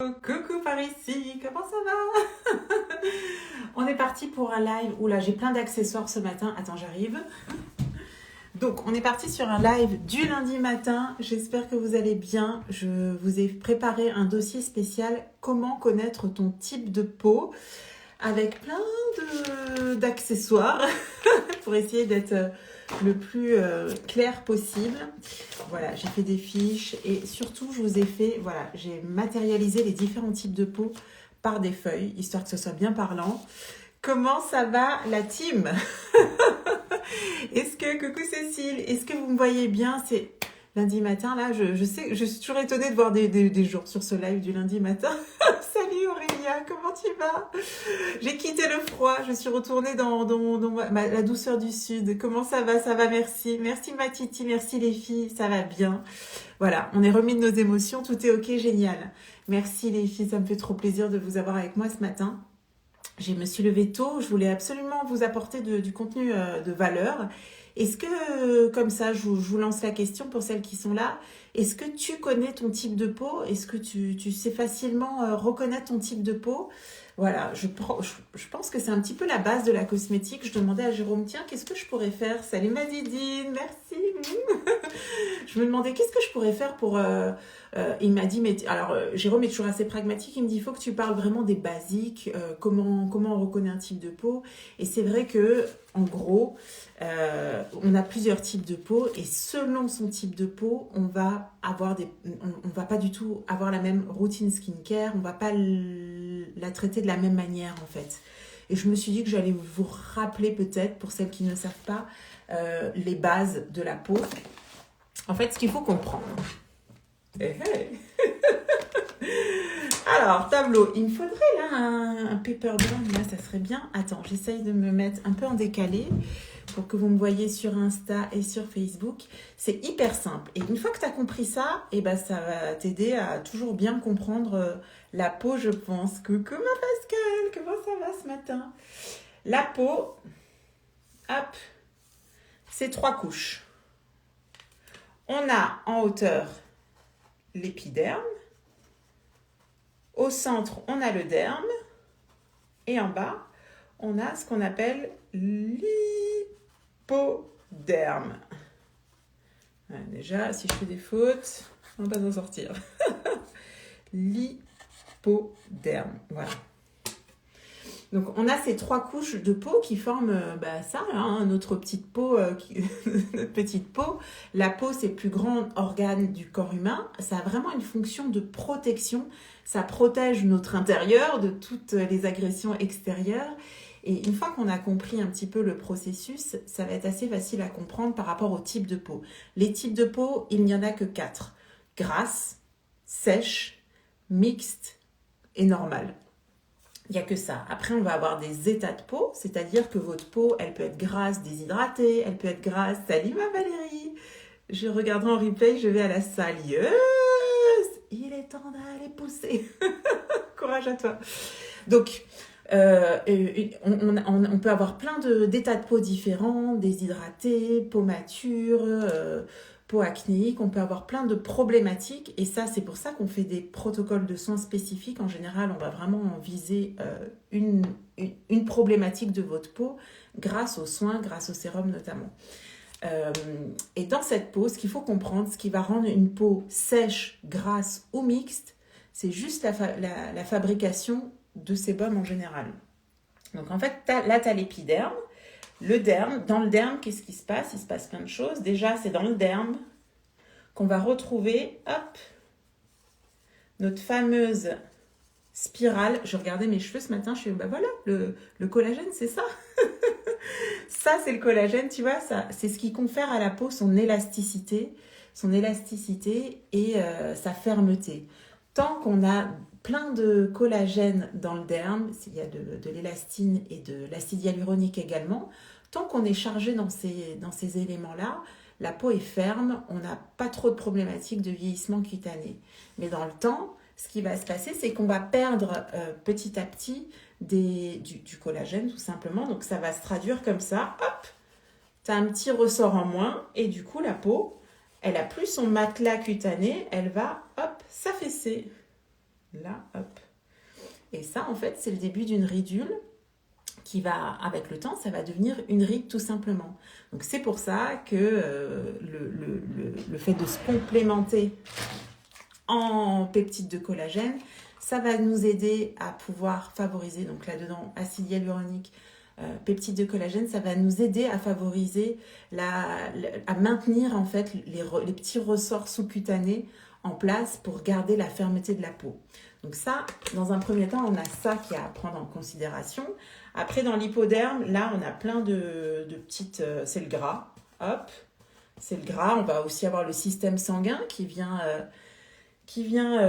Coucou par ici, comment ça va? On est parti pour un live. Oula, j'ai plein d'accessoires ce matin. Attends, j'arrive. Donc, on est parti sur un live du lundi matin. J'espère que vous allez bien. Je vous ai préparé un dossier spécial comment connaître ton type de peau avec plein d'accessoires pour essayer d'être le plus clair possible. Voilà, j'ai fait des fiches et surtout, je vous ai fait, voilà, j'ai matérialisé les différents types de peau par des feuilles, histoire que ce soit bien parlant. Comment ça va la team? Coucou Cécile, est-ce que vous me voyez bien? C'est lundi matin, là, je sais, je suis toujours étonnée de voir des jours sur ce live du lundi matin. Salut Aurélia, comment tu vas? J'ai quitté le froid, je suis retournée dans la douceur du sud. Comment ça va? Ça va, merci. Merci ma Titi, merci les filles, ça va bien. Voilà, on est remis de nos émotions, tout est ok, génial. Merci les filles, ça me fait trop plaisir de vous avoir avec moi ce matin. Je me suis levée tôt, je voulais absolument vous apporter du contenu de valeur. Est-ce que, comme ça, je vous lance la question pour celles qui sont là, est-ce que tu connais ton type de peau? Est-ce que tu sais facilement reconnaître ton type de peau? Voilà, je pense que c'est un petit peu la base de la cosmétique. Je demandais à Jérôme, tiens, qu'est-ce que je pourrais faire? Salut ma Didine, merci. Je me demandais qu'est-ce que je pourrais faire pour... il m'a dit, mais alors Jérôme est toujours assez pragmatique, il me dit, il faut que tu parles vraiment des basiques, comment on reconnaît un type de peau. Et c'est vrai que, en gros, on a plusieurs types de peau et selon son type de peau, on va pas du tout avoir la même routine skincare, on va pas la traiter de la même manière en fait. Et je me suis dit que j'allais vous rappeler peut-être, pour celles qui ne savent pas, les bases de la peau. En fait, ce qu'il faut comprendre. Hey, hey. Alors, tableau, il me faudrait là un paper brown, là ça serait bien. Attends, j'essaye de me mettre un peu en décalé pour que vous me voyez sur Insta et sur Facebook. C'est hyper simple. Et une fois que tu as compris ça, eh ben, ça va t'aider à toujours bien comprendre la peau, je pense. Coucou ma Pascal, comment ça va ce matin? La peau, hop, c'est 3 couches. On a en hauteur l'épiderme. Au centre, on a le derme. Et en bas, on a ce qu'on appelle l'hypoderme. Ouais, déjà, si je fais des fautes, on va pas s'en sortir. L'hypoderme, voilà. Donc, on a ces 3 couches de peau qui forment ça, hein, notre petite peau. Notre petite peau. La peau, c'est le plus grand organe du corps humain. Ça a vraiment une fonction de protection. Ça protège notre intérieur de toutes les agressions extérieures. Et une fois qu'on a compris un petit peu le processus, ça va être assez facile à comprendre par rapport au type de peau. Les types de peau, il n'y en a que 4. Grasse, sèche, mixte et normale. Il n'y a que ça. Après, on va avoir des états de peau, c'est-à-dire que votre peau, elle peut être grasse, déshydratée, elle peut être grasse. Salut ma Valérie! Je regarderai en replay, je vais à la salle. Yes! Il est temps d'aller pousser. Courage à toi. Donc, on peut avoir plein d'états de peau différents, déshydratés, peau mature, peau acnéique, on peut avoir plein de problématiques et ça c'est pour ça qu'on fait des protocoles de soins spécifiques. En général, on va vraiment viser une problématique de votre peau grâce aux soins, grâce au sérum notamment. Et dans cette peau, ce qu'il faut comprendre, ce qui va rendre une peau sèche, grasse ou mixte, c'est juste la fabrication de sébum en général. Donc en fait, là tu as l'épiderme. Le derme, dans le derme, qu'est-ce qui se passe? Il se passe plein de choses. Déjà, c'est dans le derme qu'on va retrouver, hop, notre fameuse spirale. Je regardais mes cheveux ce matin, je suis, voilà, le collagène, c'est ça. Ça, c'est le collagène, tu vois, ça, c'est ce qui confère à la peau son élasticité et sa fermeté. Tant qu'on a plein de collagène dans le derme, il y a de l'élastine et de l'acide hyaluronique également, tant qu'on est chargé dans ces éléments-là, la peau est ferme, on n'a pas trop de problématiques de vieillissement cutané. Mais dans le temps, ce qui va se passer, c'est qu'on va perdre petit à petit du collagène tout simplement. Donc ça va se traduire comme ça, hop, tu as un petit ressort en moins et du coup la peau, elle a plus son matelas cutané, elle va, hop, s'affaisser. Là, hop. Et ça, en fait, c'est le début d'une ridule qui va, avec le temps, ça va devenir une ride tout simplement. Donc c'est pour ça que le fait de se complémenter en peptides de collagène, ça va nous aider à pouvoir favoriser, donc là-dedans, acide hyaluronique, peptides de collagène, ça va nous aider à favoriser, à maintenir en fait les petits ressorts sous-cutanés en place pour garder la fermeté de la peau. Donc ça, dans un premier temps, on a ça qui est à prendre en considération. Après, dans l'hypoderme, là, on a plein de petites... c'est le gras, hop, c'est le gras. On va aussi avoir le système sanguin qui vient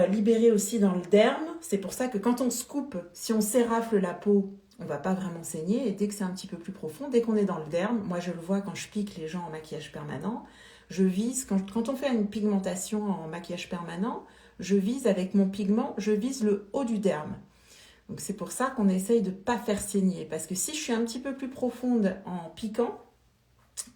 libérer aussi dans le derme. C'est pour ça que quand on se coupe, si on s'érafle la peau, on ne va pas vraiment saigner. Et dès que c'est un petit peu plus profond, dès qu'on est dans le derme, moi je le vois quand je pique les gens en maquillage permanent, je vise, quand on fait une pigmentation en maquillage permanent, je vise avec mon pigment, je vise le haut du derme. Donc c'est pour ça qu'on essaye de ne pas faire saigner. Parce que si je suis un petit peu plus profonde en piquant,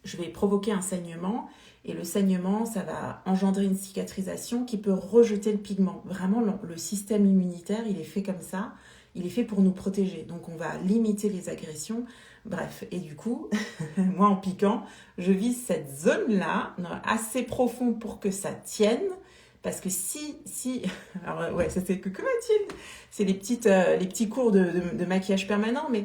je vais provoquer un saignement. Et le saignement, ça va engendrer une cicatrisation qui peut rejeter le pigment. Vraiment, le système immunitaire, il est fait comme ça. Il est fait pour nous protéger. Donc on va limiter les agressions. Bref, et du coup, moi en piquant, je vise cette zone-là, assez profond pour que ça tienne. Parce que alors ouais, ça c'est coucou Mathilde, c'est les petits cours de maquillage permanent, mais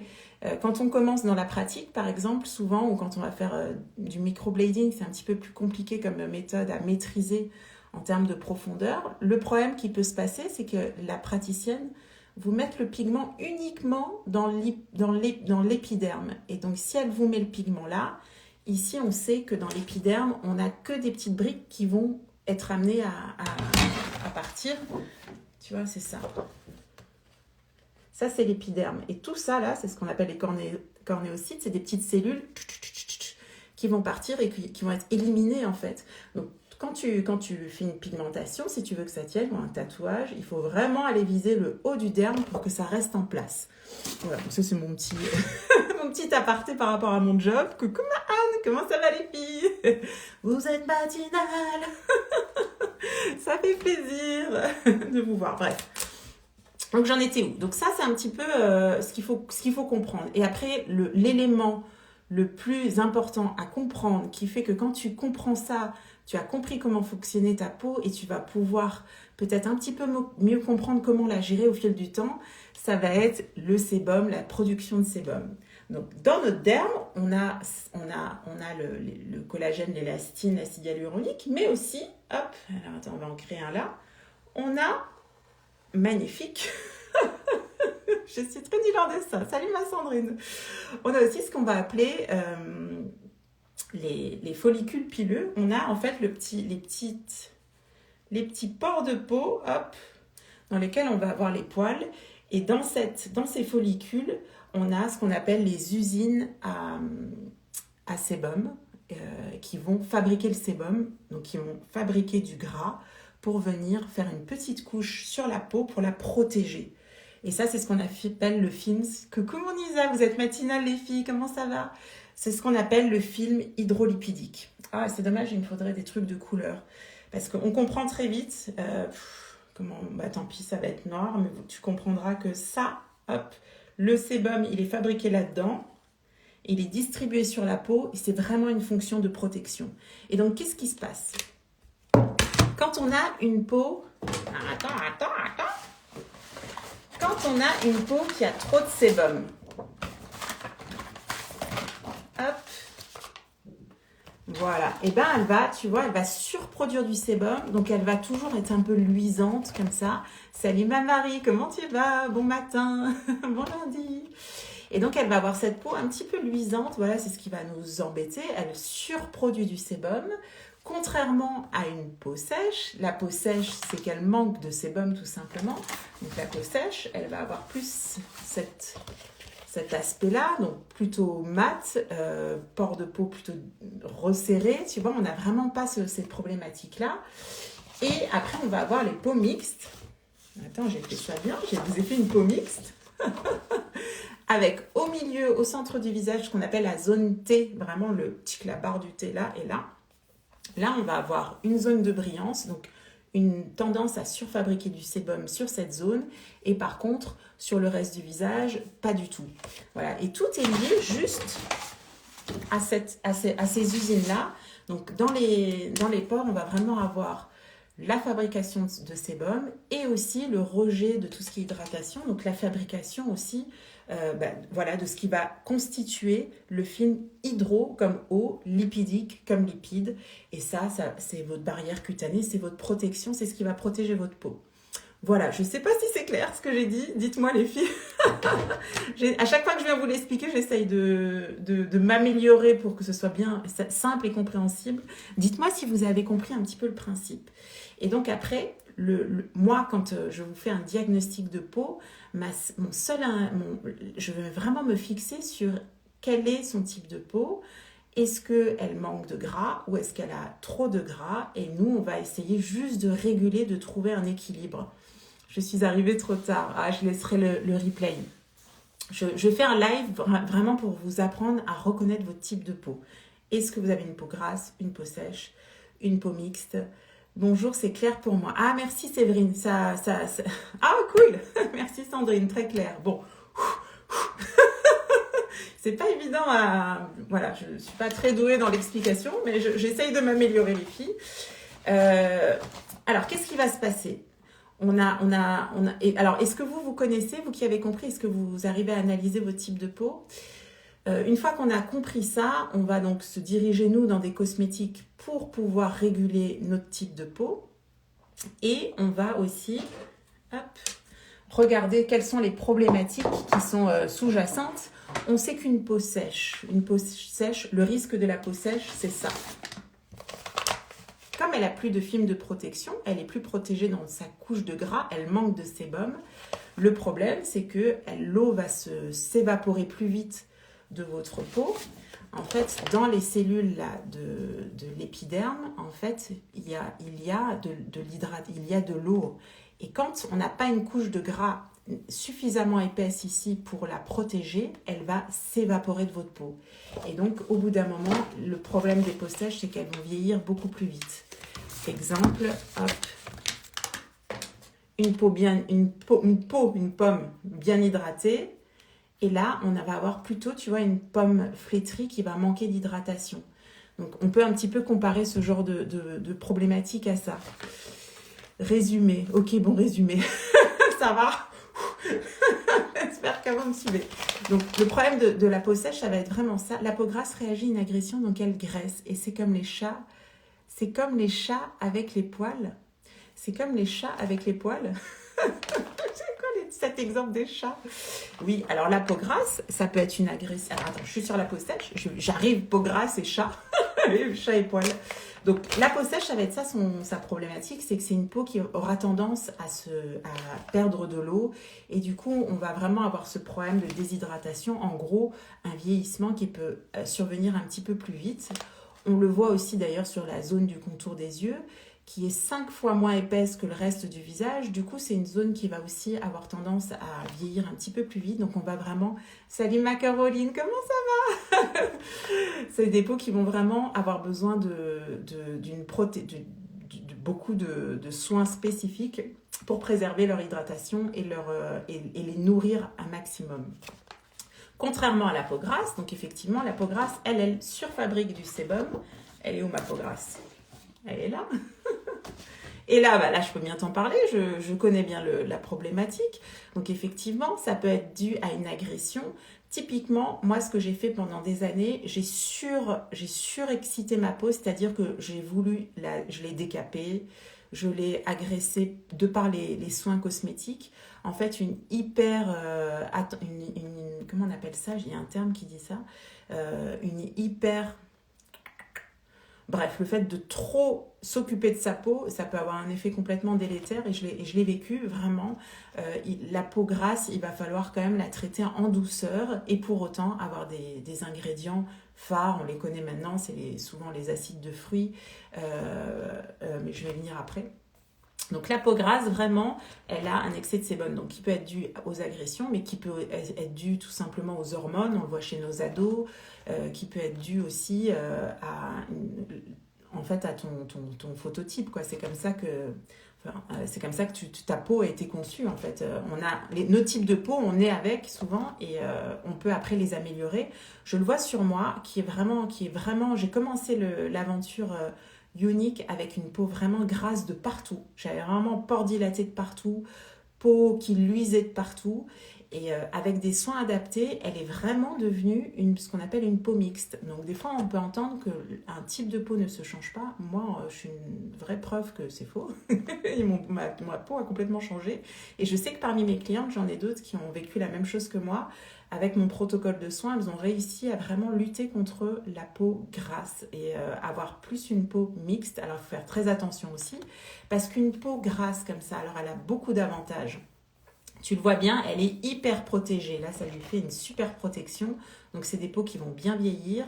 quand on commence dans la pratique, par exemple, souvent, ou quand on va faire du microblading, c'est un petit peu plus compliqué comme méthode à maîtriser en termes de profondeur. Le problème qui peut se passer, c'est que la praticienne vous met le pigment uniquement dans l'épiderme. Et donc, si elle vous met le pigment là, ici, on sait que dans l'épiderme, on n'a que des petites briques qui vont être amenées à partir. Tu vois, c'est ça. Ça, c'est l'épiderme. Et tout ça, là, c'est ce qu'on appelle les cornéocytes. C'est des petites cellules qui vont partir et qui vont être éliminées, en fait. Donc, quand tu fais une pigmentation, si tu veux que ça tienne, ou un tatouage, il faut vraiment aller viser le haut du derme pour que ça reste en place. Voilà, ça, c'est mon petit, mon petit aparté par rapport à mon job. Coucou ma Anne, comment ça va les filles? Vous êtes matinales. Ça fait plaisir de vous voir. Bref. Donc j'en étais où? Donc ça c'est un petit peu ce qu'il faut comprendre. Et après l'élément le plus important à comprendre qui fait que quand tu comprends ça, tu as compris comment fonctionnait ta peau et tu vas pouvoir peut-être un petit peu mieux comprendre comment la gérer au fil du temps, ça va être le sébum, la production de sébum. Donc dans notre derme, on a le collagène, l'élastine, l'acide hyaluronique, mais aussi, hop, alors attends, on va en créer un là, on a magnifique. Je suis très nulle en dessin. Salut ma Sandrine. On a aussi ce qu'on va appeler les follicules pileux. On a en fait les petits pores de peau, hop, dans lesquels on va avoir les poils. Et dans ces follicules, on a ce qu'on appelle les usines à sébum qui vont fabriquer le sébum, donc qui vont fabriquer du gras pour venir faire une petite couche sur la peau pour la protéger. Et ça, c'est ce qu'on appelle le film. Coucou mon Isa, vous êtes matinales les filles, comment ça va? C'est ce qu'on appelle le film hydrolipidique. Ah, c'est dommage, il me faudrait des trucs de couleur. Parce qu'on comprend très vite, tant pis, ça va être noir, mais tu comprendras que ça, hop, le sébum, il est fabriqué là-dedans, il est distribué sur la peau, et c'est vraiment une fonction de protection. Et donc, qu'est-ce qui se passe? Quand on a une peau... Attends. Quand on a une peau qui a trop de sébum, hop, voilà, et ben elle va surproduire du sébum, donc elle va toujours être un peu luisante comme ça. Salut ma Marie, comment tu vas? Bon matin, bon lundi. Et donc elle va avoir cette peau un petit peu luisante, voilà, c'est ce qui va nous embêter. Elle surproduit du sébum. Contrairement à une peau sèche, la peau sèche, c'est qu'elle manque de sébum tout simplement. Donc la peau sèche, elle va avoir plus cet aspect-là, donc plutôt mat, pores de peau plutôt resserrés. Tu vois, on n'a vraiment pas cette problématique-là. Et après, on va avoir les peaux mixtes. Attends, j'ai fait ça bien, je vous ai fait une peau mixte. Avec au milieu, au centre du visage, ce qu'on appelle la zone T, vraiment la barre du T là et là. Là, on va avoir une zone de brillance, donc une tendance à surfabriquer du sébum sur cette zone et par contre, sur le reste du visage, pas du tout. Voilà, et tout est lié juste à ces usines-là. Donc, dans les pores, on va vraiment avoir la fabrication de sébum et aussi le rejet de tout ce qui est hydratation, donc la fabrication aussi voilà, de ce qui va constituer le film hydro comme eau, lipidique comme lipide. Et ça c'est votre barrière cutanée, c'est votre protection, c'est ce qui va protéger votre peau. Voilà, je ne sais pas si c'est clair ce que j'ai dit, dites-moi les filles. À chaque fois que je viens vous l'expliquer, j'essaye de m'améliorer pour que ce soit bien simple et compréhensible. Dites-moi si vous avez compris un petit peu le principe. Et donc après, moi, quand je vous fais un diagnostic de peau, je vais vraiment me fixer sur quel est son type de peau. Est-ce qu'elle manque de gras ou est-ce qu'elle a trop de gras? Et nous, on va essayer juste de réguler, de trouver un équilibre. Je suis arrivée trop tard. Ah, je laisserai le replay. Je vais faire un live vraiment pour vous apprendre à reconnaître votre type de peau. Est-ce que vous avez une peau grasse, une peau sèche, une peau mixte? Bonjour, c'est clair pour moi. Ah, merci Séverine. Ah, cool. Merci Sandrine, très clair. Bon. C'est pas évident à... Voilà, je ne suis pas très douée dans l'explication, mais j'essaye de m'améliorer les filles. Alors, qu'est-ce qui va se passer? Alors, est-ce que vous connaissez, vous qui avez compris, est-ce que vous arrivez à analyser votre type de peau? Une fois qu'on a compris ça, on va donc se diriger, nous, dans des cosmétiques pour pouvoir réguler notre type de peau. Et on va aussi regarder quelles sont les problématiques qui sont sous-jacentes. On sait qu'une peau sèche, le risque de la peau sèche, c'est ça. Comme elle n'a plus de film de protection, elle est plus protégée dans sa couche de gras, elle manque de sébum. Le problème, c'est que l'eau va s'évaporer plus vite de votre peau. En fait, dans les cellules là, de l'épiderme, en fait, il y a de l'eau. Et quand on n'a pas une couche de gras suffisamment épaisse ici pour la protéger, elle va s'évaporer de votre peau. Et donc, au bout d'un moment, le problème des peaux sèches, c'est qu'elles vont vieillir beaucoup plus vite. Exemple, hop, une pomme bien hydratée. Et là, on va avoir plutôt, tu vois, une pomme flétrie qui va manquer d'hydratation. Donc, on peut un petit peu comparer ce genre de problématique à ça. Résumé. Ok, bon, résumé. Ça va? J'espère que vous me suivez. Donc, le problème de la peau sèche, ça va être vraiment ça. La peau grasse réagit à une agression, donc elle graisse. Et c'est comme les chats. C'est comme les chats avec les poils. C'est comme les chats avec les poils. Cet exemple des chats. Oui, alors la peau grasse, ça peut être une agression. Alors, attends, je suis sur la peau sèche. J'arrive, peau grasse et chat. Chat et poils. Donc, la peau sèche, ça va être ça, sa problématique, c'est que c'est une peau qui aura tendance à perdre de l'eau. Et du coup, on va vraiment avoir ce problème de déshydratation. En gros, un vieillissement qui peut survenir un petit peu plus vite. On le voit aussi d'ailleurs sur la zone du contour des yeux, qui est 5 fois moins épaisse que le reste du visage. Du coup, c'est une zone qui va aussi avoir tendance à vieillir un petit peu plus vite. Donc, on va vraiment... Salut ma Caroline, comment ça va? C'est des peaux qui vont vraiment avoir besoin de beaucoup de soins spécifiques pour préserver leur hydratation et les nourrir un maximum. Contrairement à la peau grasse, donc effectivement, la peau grasse, elle surfabrique du sébum. Elle est où ma peau grasse? Elle est là. Et là, je peux bien t'en parler, je connais bien la problématique. Donc effectivement, ça peut être dû à une agression. Typiquement, moi, ce que j'ai fait pendant des années, j'ai surexcité ma peau, c'est-à-dire que je l'ai décapée, je l'ai agressée de par les soins cosmétiques. En fait, comment on appelle ça? Il y a un terme qui dit ça. Bref, le fait de trop s'occuper de sa peau, ça peut avoir un effet complètement délétère et je l'ai vécu vraiment. La peau grasse, il va falloir quand même la traiter en douceur et pour autant avoir des ingrédients phares. On les connaît maintenant, c'est souvent les acides de fruits, mais je vais venir après. Donc la peau grasse, vraiment, elle a un excès de sébum, donc qui peut être dû aux agressions, mais qui peut être dû tout simplement aux hormones, on le voit chez nos ados, qui peut être dû aussi en fait à ton phototype, quoi. C'est comme ça que, c'est comme ça que ta peau a été conçue, en fait. On a nos types de peau, on est avec souvent et on peut après les améliorer. Je le vois sur moi, qui est vraiment, j'ai commencé l'aventure Unique avec une peau vraiment grasse de partout. J'avais vraiment pores dilatés de partout, peau qui luisait de partout. Et avec des soins adaptés, elle est vraiment devenue ce qu'on appelle une peau mixte. Donc des fois, on peut entendre qu'un type de peau ne se change pas. Moi, je suis une vraie preuve que c'est faux. Et ma peau a complètement changé. Et je sais que parmi mes clientes, j'en ai d'autres qui ont vécu la même chose que moi. Avec mon protocole de soins, elles ont réussi à vraiment lutter contre la peau grasse et avoir plus une peau mixte. Alors, il faut faire très attention aussi, parce qu'une peau grasse comme ça, alors elle a beaucoup d'avantages. Tu le vois bien, elle est hyper protégée. Là, ça lui fait une super protection. Donc, c'est des peaux qui vont bien vieillir.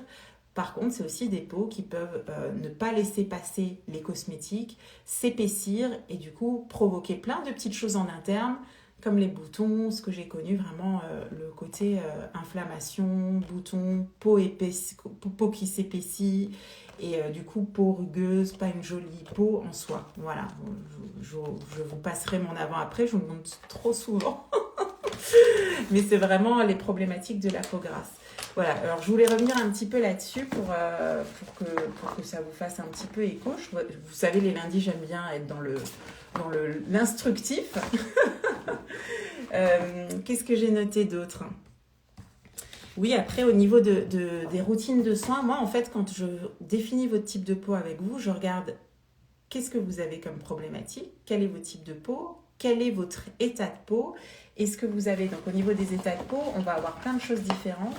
Par contre, c'est aussi des peaux qui peuvent ne pas laisser passer les cosmétiques, s'épaissir et du coup provoquer plein de petites choses en interne, comme les boutons, ce que j'ai connu vraiment, le côté inflammation, boutons, peau qui s'épaissit et du coup peau rugueuse, pas une jolie peau en soi. Voilà, je vous passerai mon avant-après, je vous le montre trop souvent. Mais c'est vraiment les problématiques de la peau grasse. Voilà, alors je voulais revenir un petit peu là-dessus pour que ça vous fasse un petit peu écho. Vous savez, les lundis, j'aime bien être dans l'instructif. Qu'est-ce que j'ai noté d'autre ? Oui, après, au niveau des routines de soins, moi, en fait, quand je définis votre type de peau avec vous, je regarde qu'est-ce que vous avez comme problématique, quel est votre type de peau, quel est votre état de peau et ce que vous avez. Donc, au niveau des états de peau, on va avoir plein de choses différentes.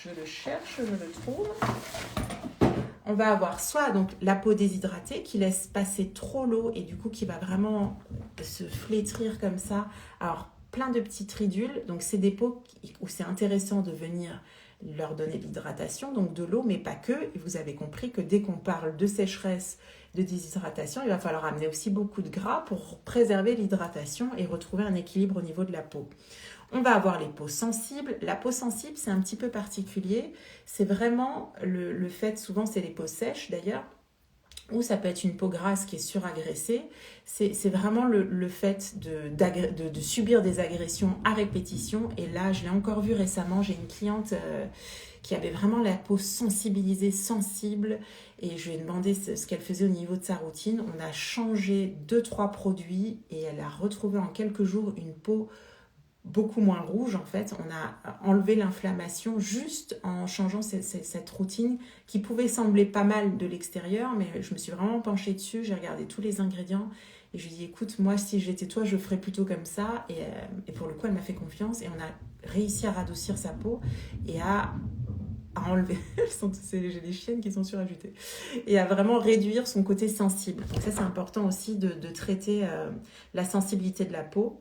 Je le cherche, je le trouve. On va avoir soit donc la peau déshydratée qui laisse passer trop l'eau et du coup qui va vraiment se flétrir comme ça. Alors, plein de petites ridules. Donc, c'est des peaux où c'est intéressant de venir leur donner de l'hydratation, donc de l'eau, mais pas que. Et vous avez compris que dès qu'on parle de sécheresse, de déshydratation, il va falloir amener aussi beaucoup de gras pour préserver l'hydratation et retrouver un équilibre au niveau de la peau. On va avoir les peaux sensibles. La peau sensible, c'est un petit peu particulier. C'est vraiment le fait, souvent c'est les peaux sèches d'ailleurs, ou ça peut être une peau grasse qui est suragressée. C'est vraiment le fait de subir des agressions à répétition. Et là, je l'ai encore vu récemment, j'ai une cliente qui avait vraiment la peau sensibilisée, sensible. Et je lui ai demandé ce qu'elle faisait au niveau de sa routine. On a changé 2-3 produits et elle a retrouvé en quelques jours une peau beaucoup moins rouge en fait. On a enlevé l'inflammation juste en changeant cette routine qui pouvait sembler pas mal de l'extérieur, mais je me suis vraiment penchée dessus, j'ai regardé tous les ingrédients et je lui ai dit écoute, moi si j'étais toi je ferais plutôt comme ça et pour le coup elle m'a fait confiance et on a réussi à radoucir sa peau et à enlever, j'ai des chiennes qui sont surajutées, et à vraiment réduire son côté sensible. Donc ça c'est important aussi de traiter la sensibilité de la peau.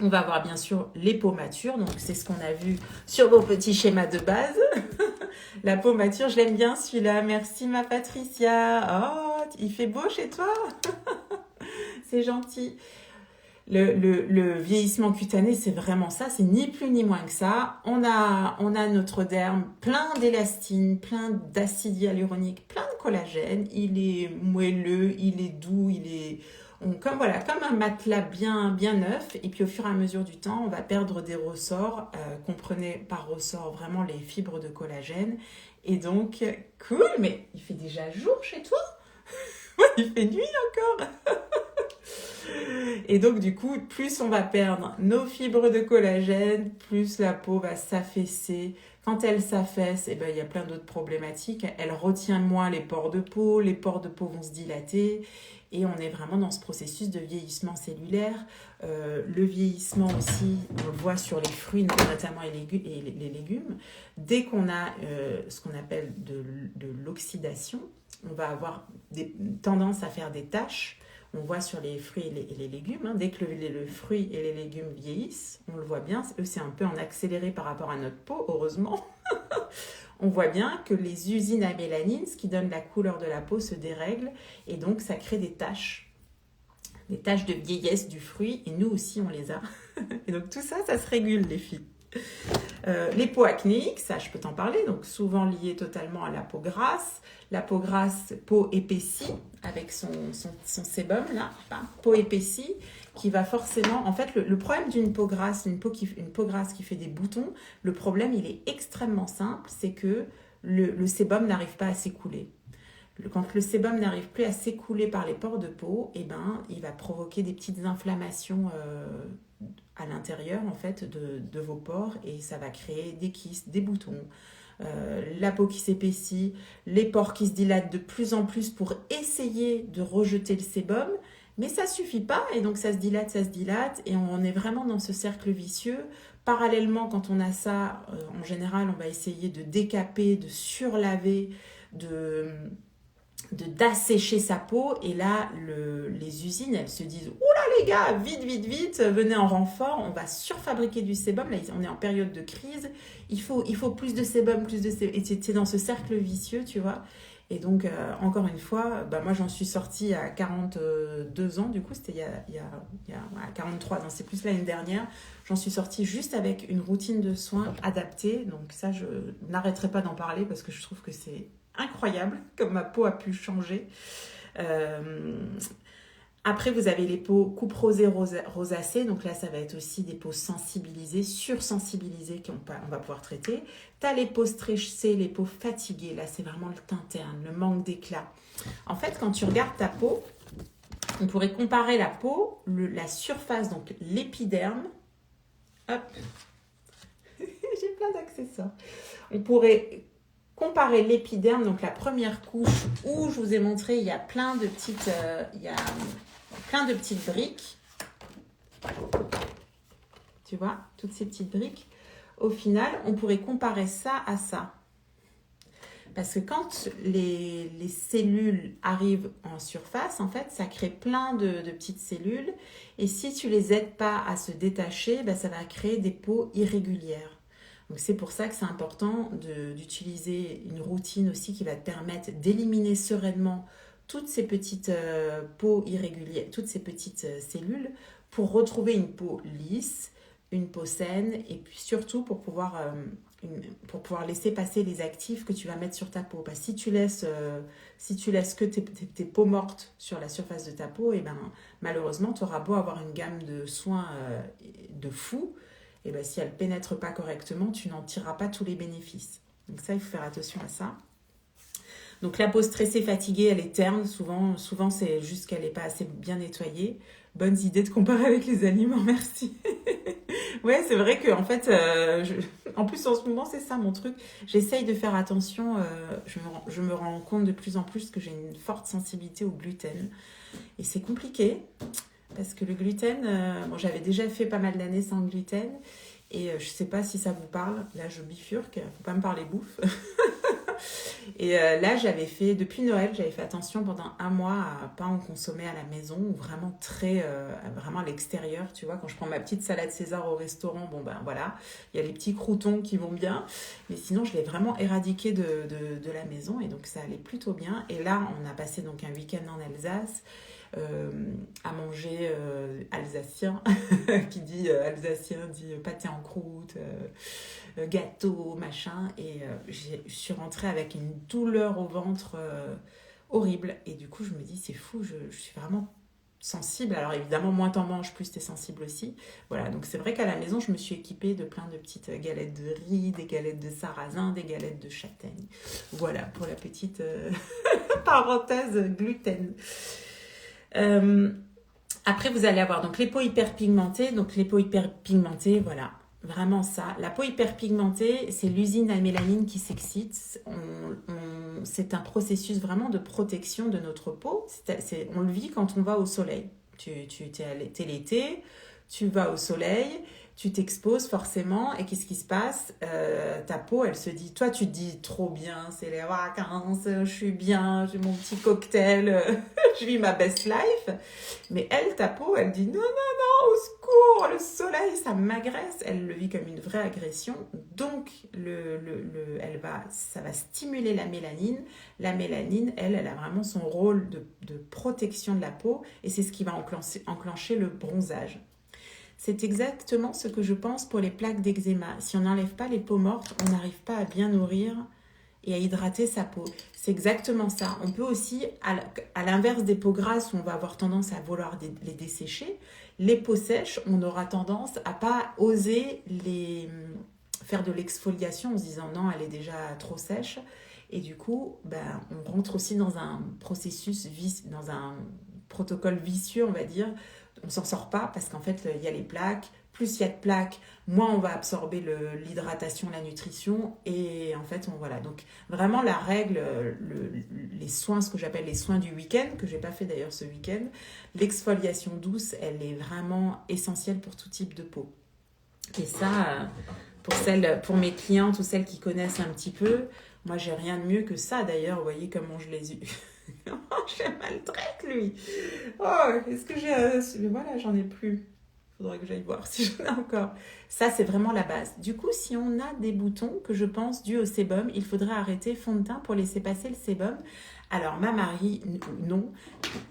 On va avoir bien sûr les peaux matures, donc c'est ce qu'on a vu sur vos petits schémas de base. La peau mature, je l'aime bien celui-là. Merci ma Patricia. Oh, il fait beau chez toi. C'est gentil. Le vieillissement cutané, c'est vraiment ça, c'est ni plus ni moins que ça. On a notre derme plein d'élastine, plein d'acide hyaluronique, plein de collagène. Il est moelleux, il est doux, comme un matelas bien neuf. Et puis au fur et à mesure du temps, on va perdre des ressorts. Comprenez par ressort vraiment les fibres de collagène. Et donc, cool, mais il fait déjà jour chez toi? Il fait nuit encore. Et donc du coup, plus on va perdre nos fibres de collagène, plus la peau va s'affaisser. Quand elle s'affaisse, il y a plein d'autres problématiques. Elle retient moins les pores de peau vont se dilater. Et on est vraiment dans ce processus de vieillissement cellulaire. Le vieillissement aussi, on le voit sur les fruits, notamment les légumes. Dès qu'on a ce qu'on appelle de l'oxydation, on va avoir tendance à faire des taches. On voit sur les fruits et les légumes, dès que le fruit et les légumes vieillissent, on le voit bien, eux c'est un peu en accéléré par rapport à notre peau, heureusement. On voit bien que les usines à mélanine, ce qui donne la couleur de la peau, se dérèglent et donc ça crée des taches de vieillesse du fruit et nous aussi on les a. Et donc tout ça, ça se régule les filles. Les peaux acnéiques, ça je peux t'en parler, donc souvent liées totalement à la peau grasse. La peau grasse, peau épaissie, avec son sébum là, peau épaissie, qui va forcément... En fait, le problème d'une peau grasse, une peau grasse qui fait des boutons, le problème il est extrêmement simple, c'est que le sébum n'arrive pas à s'écouler. Quand le sébum n'arrive plus à s'écouler par les pores de peau, eh ben, il va provoquer des petites inflammations à l'intérieur en fait de vos pores et ça va créer des kystes, des boutons, la peau qui s'épaissit, les pores qui se dilatent de plus en plus pour essayer de rejeter le sébum, mais ça suffit pas et donc ça se dilate et on est vraiment dans ce cercle vicieux. Parallèlement, quand on a ça, en général, on va essayer de décaper, de surlaver, d'assécher sa peau et là les usines elles se disent oula les gars vite venez en renfort, on va surfabriquer du sébum, là on est en période de crise, il faut plus de sébum et c'est dans ce cercle vicieux tu vois et donc encore une fois moi j'en suis sortie à 42 ans du coup c'était il y a 43 ans, c'est plus l'année dernière, j'en suis sortie juste avec une routine de soins adaptée, donc ça je n'arrêterai pas d'en parler parce que je trouve que c'est incroyable comme ma peau a pu changer. Après, vous avez les peaux coupe rosée, rosacée. Donc là, ça va être aussi des peaux sensibilisées, sursensibilisées qu'on va pouvoir traiter. Tu as les peaux stressées, les peaux fatiguées. Là, c'est vraiment le teint terne, le manque d'éclat. En fait, quand tu regardes ta peau, on pourrait comparer la peau, la surface, donc l'épiderme. Hop, j'ai plein d'accessoires. On pourrait comparer l'épiderme, donc la première couche où je vous ai montré, il y a plein de petites, briques. Tu vois, toutes ces petites briques. Au final, on pourrait comparer ça à ça. Parce que quand les cellules arrivent en surface, en fait, ça crée plein de petites cellules. Et si tu les aides pas à se détacher, ça va créer des peaux irrégulières. Donc c'est pour ça que c'est important d'utiliser une routine aussi qui va te permettre d'éliminer sereinement toutes ces petites peaux irrégulières, toutes ces petites cellules pour retrouver une peau lisse, une peau saine et puis surtout pour pouvoir laisser passer les actifs que tu vas mettre sur ta peau. Parce que si tu laisses que tes peaux mortes sur la surface de ta peau, et malheureusement tu auras beau avoir une gamme de soins de fou, et si elle ne pénètre pas correctement, tu n'en tireras pas tous les bénéfices. Donc ça, il faut faire attention à ça. Donc la peau stressée, fatiguée, elle est terne. Souvent c'est juste qu'elle n'est pas assez bien nettoyée. Bonnes idées de comparer avec les aliments, merci. Ouais, c'est vrai qu'en fait, en plus en ce moment, c'est ça mon truc. J'essaye de faire attention. Je me rends compte de plus en plus que j'ai une forte sensibilité au gluten. Et c'est compliqué. Parce que le gluten, j'avais déjà fait pas mal d'années sans gluten et je sais pas si ça vous parle. Là, je bifurque, faut pas me parler bouffe. Et là, depuis Noël, j'avais fait attention pendant 1 mois à pas en consommer à la maison ou vraiment vraiment à l'extérieur. Tu vois, quand je prends ma petite salade César au restaurant, voilà, il y a les petits croûtons qui vont bien. Mais sinon, je l'ai vraiment éradiqué de la maison et donc ça allait plutôt bien. Et là, on a passé donc un week-end en Alsace. À manger alsacien, qui dit alsacien dit pâté en croûte, gâteau, machin, et je suis rentrée avec une douleur au ventre horrible, et du coup je me dis c'est fou, je suis vraiment sensible. Alors évidemment, moins t'en manges, plus t'es sensible aussi. Voilà, donc c'est vrai qu'à la maison, je me suis équipée de plein de petites galettes de riz, des galettes de sarrasin, des galettes de châtaigne. Voilà, pour la petite parenthèse gluten. Après, vous allez avoir donc les peaux hyperpigmentées. Donc les peaux hyperpigmentées, voilà, vraiment ça. La peau hyperpigmentée, c'est l'usine à mélanine qui s'excite. C'est un processus vraiment de protection de notre peau. On le vit quand on va au soleil. T'es l'été, tu vas au soleil, tu t'exposes forcément, et qu'est-ce qui se passe? Ta peau, elle se dit, toi tu te dis trop bien, c'est les vacances, je suis bien, j'ai mon petit cocktail, je vis ma best life. Mais ta peau, elle dit non, au secours, le soleil, ça m'agresse. Elle le vit comme une vraie agression. Donc, ça va stimuler la mélanine. La mélanine, elle a vraiment son rôle de protection de la peau, et c'est ce qui va enclencher le bronzage. C'est exactement ce que je pense pour les plaques d'eczéma. Si on n'enlève pas les peaux mortes, on n'arrive pas à bien nourrir et à hydrater sa peau. C'est exactement ça. On peut aussi, à l'inverse des peaux grasses où on va avoir tendance à vouloir les dessécher, les peaux sèches, on aura tendance à pas oser faire de l'exfoliation en se disant non, elle est déjà trop sèche. Et du coup, ben, on rentre aussi dans un processus, dans un protocole vicieux, on va dire. On s'en sort pas parce qu'en fait, il y a les plaques. Plus il y a de plaques, moins on va absorber l'hydratation, la nutrition. Et en fait, voilà. Donc, vraiment, la règle, les soins, ce que j'appelle les soins du week-end, que je n'ai pas fait d'ailleurs ce week-end, l'exfoliation douce, elle est vraiment essentielle pour tout type de peau. Et ça, pour mes clientes ou celles qui connaissent un petit peu, moi, j'ai rien de mieux que ça. D'ailleurs, vous voyez comment je les ai... je les maltraite, lui. Oh, est-ce que j'ai... Voilà, j'en ai plus. Faudrait que j'aille voir si j'en ai encore. Ça, c'est vraiment la base. Du coup, si on a des boutons que je pense dus au sébum, il faudrait arrêter fond de teint pour laisser passer le sébum. Alors, ma Marie, non.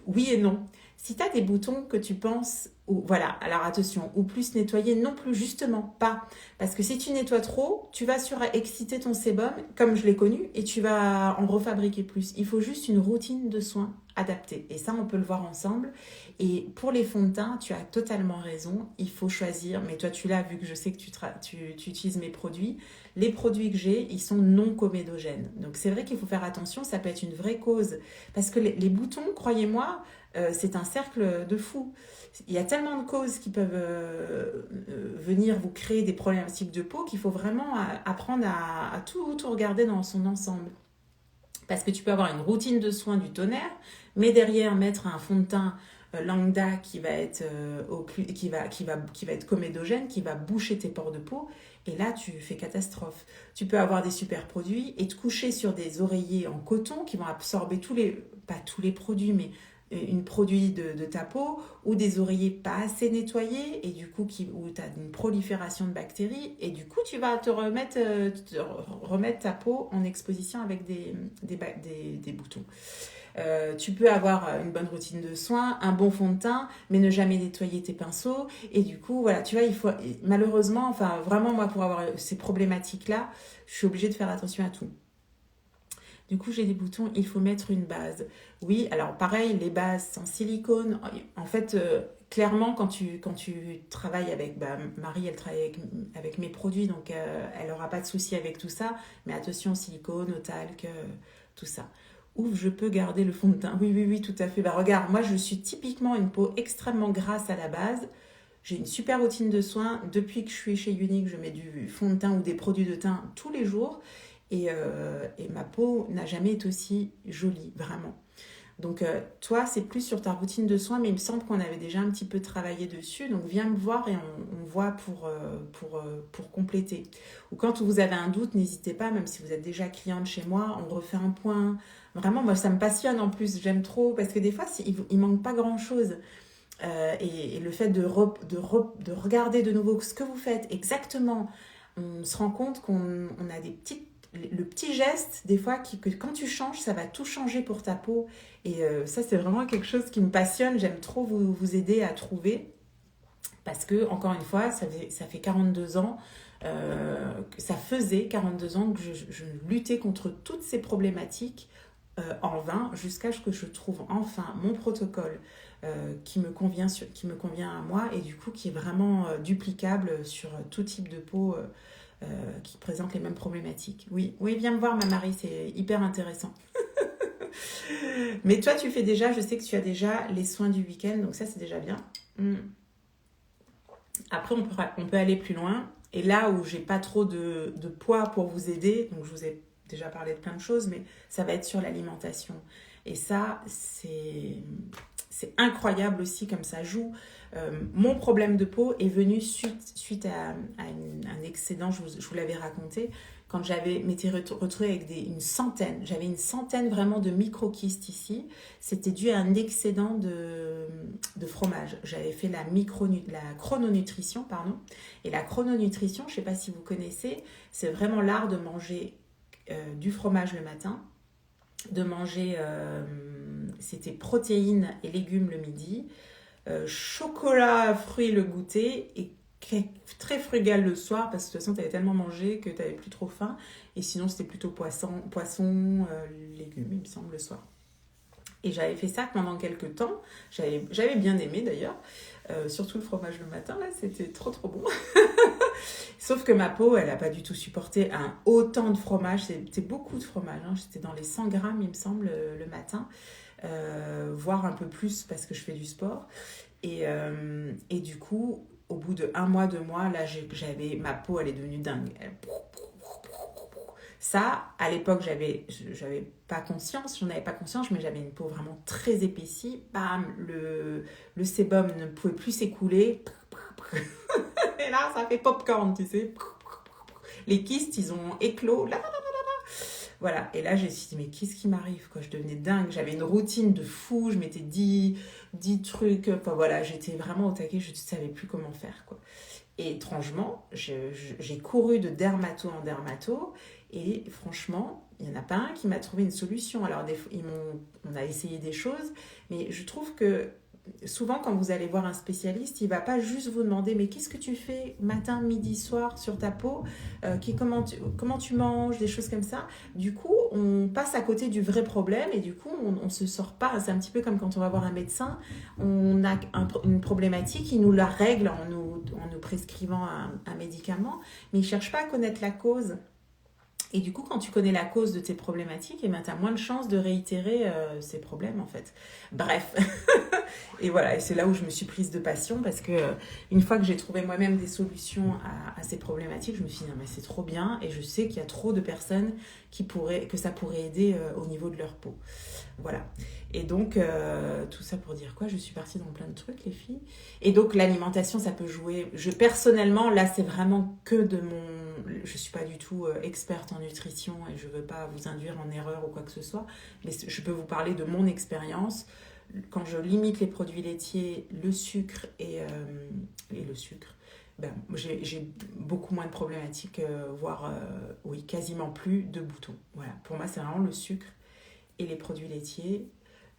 Oui et non. Si tu as des boutons que tu penses, voilà, alors attention, ou plus nettoyer, non plus, justement pas. Parce que si tu nettoies trop, tu vas surexciter ton sébum, comme je l'ai connu, et tu vas en refabriquer plus. Il faut juste une routine de soins adaptée. Et ça, on peut le voir ensemble. Et pour les fonds de teint, tu as totalement raison. Il faut choisir, mais toi, tu l'as vu que je sais que tu utilises mes produits. Les produits que j'ai, ils sont non comédogènes. Donc, c'est vrai qu'il faut faire attention. Ça peut être une vraie cause. Parce que les boutons, croyez-moi, c'est un cercle de fou. Il y a tellement de causes qui peuvent venir vous créer des problématiques de peau qu'il faut vraiment apprendre à tout regarder dans son ensemble. Parce que tu peux avoir une routine de soins du tonnerre, mais derrière mettre un fond de teint lambda qui va être comédogène, qui va boucher tes pores de peau, et là tu fais catastrophe. Tu peux avoir des super produits et te coucher sur des oreillers en coton qui vont absorber pas tous les produits, mais une produit de ta peau, ou des oreillers pas assez nettoyés et du coup où tu as une prolifération de bactéries, et du coup tu vas te remettre ta peau en exposition avec des boutons. Tu peux avoir une bonne routine de soins, un bon fond de teint, mais ne jamais nettoyer tes pinceaux. Et du coup, voilà, tu vois, il faut malheureusement, enfin vraiment moi pour avoir ces problématiques-là, je suis obligée de faire attention à tout. Du coup, j'ai des boutons, il faut mettre une base. Oui, alors pareil, les bases en silicone. En fait, clairement, quand tu travailles avec... Marie, elle travaille avec mes produits, donc elle n'aura pas de souci avec tout ça. Mais attention, silicone, au talc, tout ça. Ouf, je peux garder le fond de teint. Oui, tout à fait. Regarde, moi, je suis typiquement une peau extrêmement grasse à la base. J'ai une super routine de soins. Depuis que je suis chez Unique, je mets du fond de teint ou des produits de teint tous les jours. Et ma peau n'a jamais été aussi jolie, vraiment. Donc, toi, c'est plus sur ta routine de soins, mais il me semble qu'on avait déjà un petit peu travaillé dessus. Donc, viens me voir et on voit pour compléter. Ou quand vous avez un doute, n'hésitez pas, même si vous êtes déjà cliente chez moi, on refait un point. Vraiment, moi, ça me passionne en plus. J'aime trop parce que des fois, il manque pas grand-chose. Et le fait de regarder de nouveau ce que vous faites exactement, on se rend compte qu'on a le petit geste, des fois, que quand tu changes, ça va tout changer pour ta peau. Et ça, c'est vraiment quelque chose qui me passionne. J'aime trop vous aider à trouver. Parce que, encore une fois, ça fait 42 ans, ça faisait 42 ans que je luttais contre toutes ces problématiques en vain, jusqu'à ce que je trouve enfin mon protocole qui me convient à moi, et du coup qui est vraiment duplicable sur tout type de peau qui présente les mêmes problématiques. Oui, viens me voir, ma Marie, c'est hyper intéressant. Mais toi, tu fais déjà, je sais que tu as déjà les soins du week-end, donc ça, c'est déjà bien. Après, on peut aller plus loin. Et là où j'ai pas trop de poids pour vous aider, donc je vous ai déjà parlé de plein de choses, mais ça va être sur l'alimentation. Et ça, c'est incroyable aussi comme ça joue. Mon problème de peau est venu suite à un excédent, je vous l'avais raconté, quand m'étais retrouvée avec j'avais une centaine vraiment de micro-kystes ici. C'était dû à un excédent de fromage. J'avais fait la chrononutrition, pardon. Et la chrononutrition, je ne sais pas si vous connaissez, c'est vraiment l'art de manger du fromage le matin, de manger, c'était protéines et légumes le midi, chocolat, fruits le goûter et très frugal le soir parce que de toute façon tu avais tellement mangé que tu n'avais plus trop faim. Et sinon c'était plutôt poisson, légumes il me semble le soir. Et j'avais fait ça pendant quelques temps. J'avais bien aimé d'ailleurs. Surtout le fromage le matin, là, c'était trop trop bon. Sauf que ma peau, elle n'a pas du tout supporté autant de fromage. C'est beaucoup de fromage. Hein. J'étais dans les 100 grammes, il me semble, le matin. Voire un peu plus parce que je fais du sport. Et du coup, au bout de 1 mois, 2 mois, là, ma peau, elle est devenue dingue. Ça, à l'époque, j'avais pas conscience, j'en avais pas conscience, mais j'avais une peau vraiment très épaissie. Bam, le sébum ne pouvait plus s'écouler. Et là, ça fait popcorn, tu sais. Les kystes, ils ont éclos. Là, voilà. Et là, j'ai dit, mais qu'est-ce qui m'arrive, quoi? Je devenais dingue. J'avais une routine de fou. Je m'étais dit 10 trucs. Enfin, voilà, j'étais vraiment au taquet. Je ne savais plus comment faire, quoi. Et étrangement, j'ai couru de dermato en dermato. Et franchement, il n'y en a pas un qui m'a trouvé une solution. Alors, on a essayé des choses. Mais je trouve que souvent, quand vous allez voir un spécialiste, il ne va pas juste vous demander « Mais qu'est-ce que tu fais matin, midi, soir sur ta peau comment tu manges ?» Des choses comme ça. Du coup, on passe à côté du vrai problème et du coup, on ne se sort pas. C'est un petit peu comme quand on va voir un médecin. On a une problématique, il nous la règle en nous prescrivant un médicament, mais il ne cherche pas à connaître la cause. Et du coup, quand tu connais la cause de tes problématiques, eh ben, tu as moins de chances de réitérer ces problèmes, en fait. Bref. Et voilà, et c'est là où je me suis prise de passion parce que une fois que j'ai trouvé moi-même des solutions à ces problématiques, je me suis dit, non, mais c'est trop bien et je sais qu'il y a trop de personnes que ça pourrait aider au niveau de leur peau. Voilà. Et donc, tout ça pour dire quoi? Je suis partie dans plein de trucs, les filles. Et donc, l'alimentation, ça peut jouer. Personnellement, là, c'est vraiment que de mon... Je ne suis pas du tout experte en nutrition et je ne veux pas vous induire en erreur ou quoi que ce soit. Mais je peux vous parler de mon expérience. Quand je limite les produits laitiers, le sucre et le sucre, ben, j'ai beaucoup moins de problématiques, voire oui, quasiment plus de boutons. Voilà. Pour moi, c'est vraiment le sucre et les produits laitiers.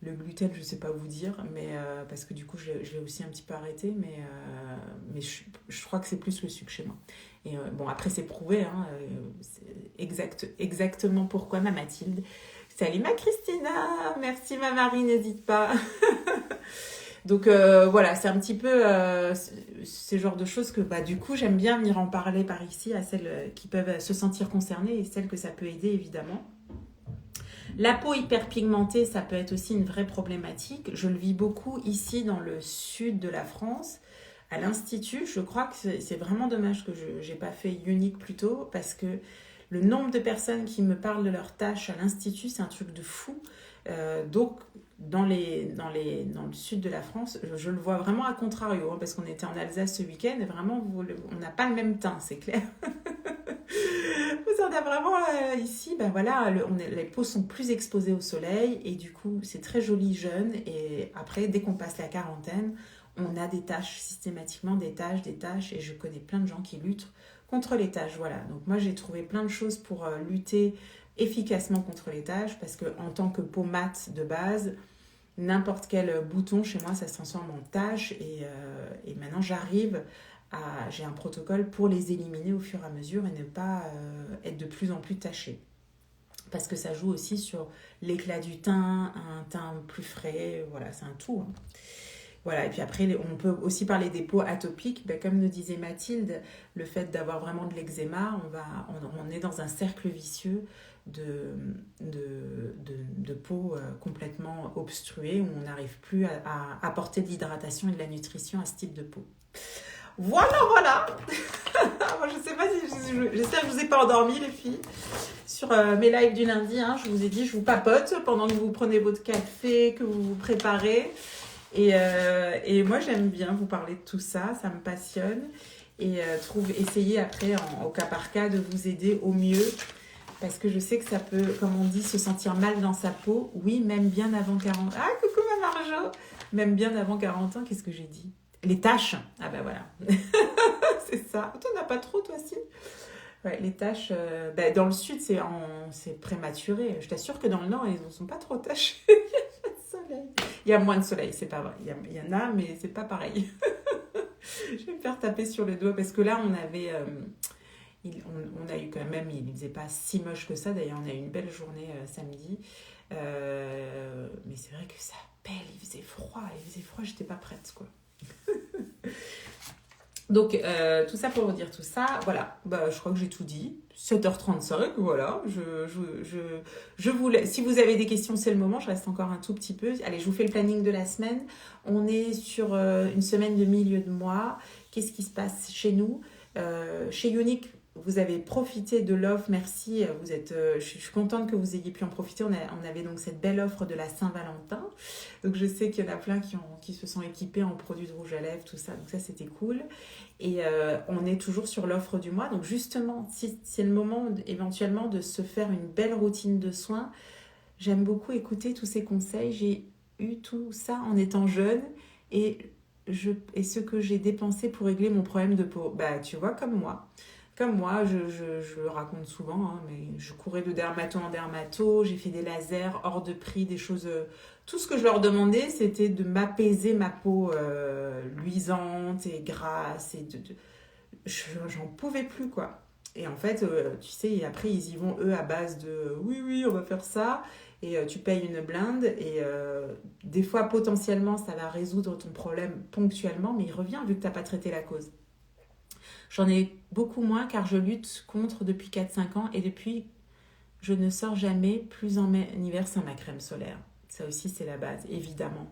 Le gluten, je ne sais pas vous dire, mais, parce que du coup, je l'ai aussi un petit peu arrêté, mais je crois que c'est plus le sucre chez moi. Et bon, après, c'est prouvé, hein, c'est exactement pourquoi ma Mathilde. Salut ma Christina, merci ma Marie, n'hésite pas. Donc voilà, c'est un petit peu ce genre de choses que du coup, j'aime bien venir en parler par ici à celles qui peuvent se sentir concernées et celles que ça peut aider, évidemment. La peau hyperpigmentée, ça peut être aussi une vraie problématique. Je le vis beaucoup ici dans le sud de la France, à l'Institut. Je crois que c'est vraiment dommage que je n'ai pas fait Unique plus tôt parce que le nombre de personnes qui me parlent de leurs tâches à l'Institut, c'est un truc de fou. Donc, dans le sud de la France, je le vois vraiment à contrario, hein, parce qu'on était en Alsace ce week-end et vraiment, on n'a pas le même teint, c'est clair. On a vraiment ici, ben voilà, les peaux sont plus exposées au soleil et du coup, c'est très joli jeune. Et après, dès qu'on passe la quarantaine, on a des taches, systématiquement des taches. Et je connais plein de gens qui luttent contre les taches. Voilà, donc moi, j'ai trouvé plein de choses pour lutter efficacement contre les taches parce qu'en tant que peau mate de base, n'importe quel bouton chez moi, ça se transforme en tache. Et maintenant, j'ai un protocole pour les éliminer au fur et à mesure et ne pas être de plus en plus tachée. Parce que ça joue aussi sur l'éclat du teint, un teint plus frais, voilà, c'est un tout. Hein. Voilà, et puis après, on peut aussi parler des peaux atopiques. Ben, comme nous disait Mathilde, le fait d'avoir vraiment de l'eczéma, on est dans un cercle vicieux de peau complètement obstruée où on n'arrive plus à apporter de l'hydratation et de la nutrition à ce type de peau. Voilà. Moi, je sais pas si j'espère que je vous ai pas endormi les filles sur mes lives du lundi. Hein, je vous ai dit, je vous papote pendant que vous prenez votre café, que vous vous préparez. Et moi, j'aime bien vous parler de tout ça. Ça me passionne. Et essayer après, au cas par cas, de vous aider au mieux. Parce que je sais que ça peut, comme on dit, se sentir mal dans sa peau. Oui, même bien avant 40 ans. Ah, coucou ma Marjo. Même bien avant 40 ans, qu'est-ce que j'ai dit? Les taches. Ah ben voilà. C'est ça. Toi, n'as pas trop, toi aussi? Ouais, les taches. Dans le sud, c'est prématuré. Je t'assure que dans le nord, ils ne sont pas trop tachés. Il y a pas de Il y a moins de soleil, c'est pas vrai. Il y en a, mais c'est pas pareil. Je vais me faire taper sur le doigt parce que là, on avait... on a eu quand même, il ne faisait pas si moche que ça. D'ailleurs, on a eu une belle journée samedi. Mais c'est vrai que ça pèle, il faisait froid, j'étais pas prête, quoi. Donc, tout ça pour vous dire tout ça, voilà, je crois que j'ai tout dit. 7h35, voilà, je voulais... Si vous avez des questions, c'est le moment, je reste encore un tout petit peu. Allez, je vous fais le planning de la semaine. On est sur une semaine de milieu de mois. Qu'est-ce qui se passe chez nous? Chez Younique, vous avez profité de l'offre, merci. Je suis contente que vous ayez pu en profiter. On avait donc cette belle offre de la Saint-Valentin. Donc je sais qu'il y en a plein qui se sont équipés en produits de rouge à lèvres, tout ça. Donc ça, c'était cool. Et on est toujours sur l'offre du mois. Donc justement, si c'est le moment éventuellement de se faire une belle routine de soins, j'aime beaucoup écouter tous ces conseils. J'ai eu tout ça en étant jeune et ce que j'ai dépensé pour régler mon problème de peau. Tu vois, comme moi. Comme moi, je le raconte souvent, hein, mais je courais de dermato en dermato, j'ai fait des lasers hors de prix, des choses... tout ce que je leur demandais, c'était de m'apaiser ma peau luisante et grasse. Et j'en pouvais plus, quoi. Et en fait, tu sais, après, ils y vont, eux, à base de « oui, on va faire ça ». Et tu payes une blinde et des fois, potentiellement, ça va résoudre ton problème ponctuellement, mais il revient vu que tu n'as pas traité la cause. J'en ai beaucoup moins car je lutte contre depuis 4-5 ans et depuis, je ne sors jamais plus en hiver sans ma crème solaire. Ça aussi, c'est la base, évidemment.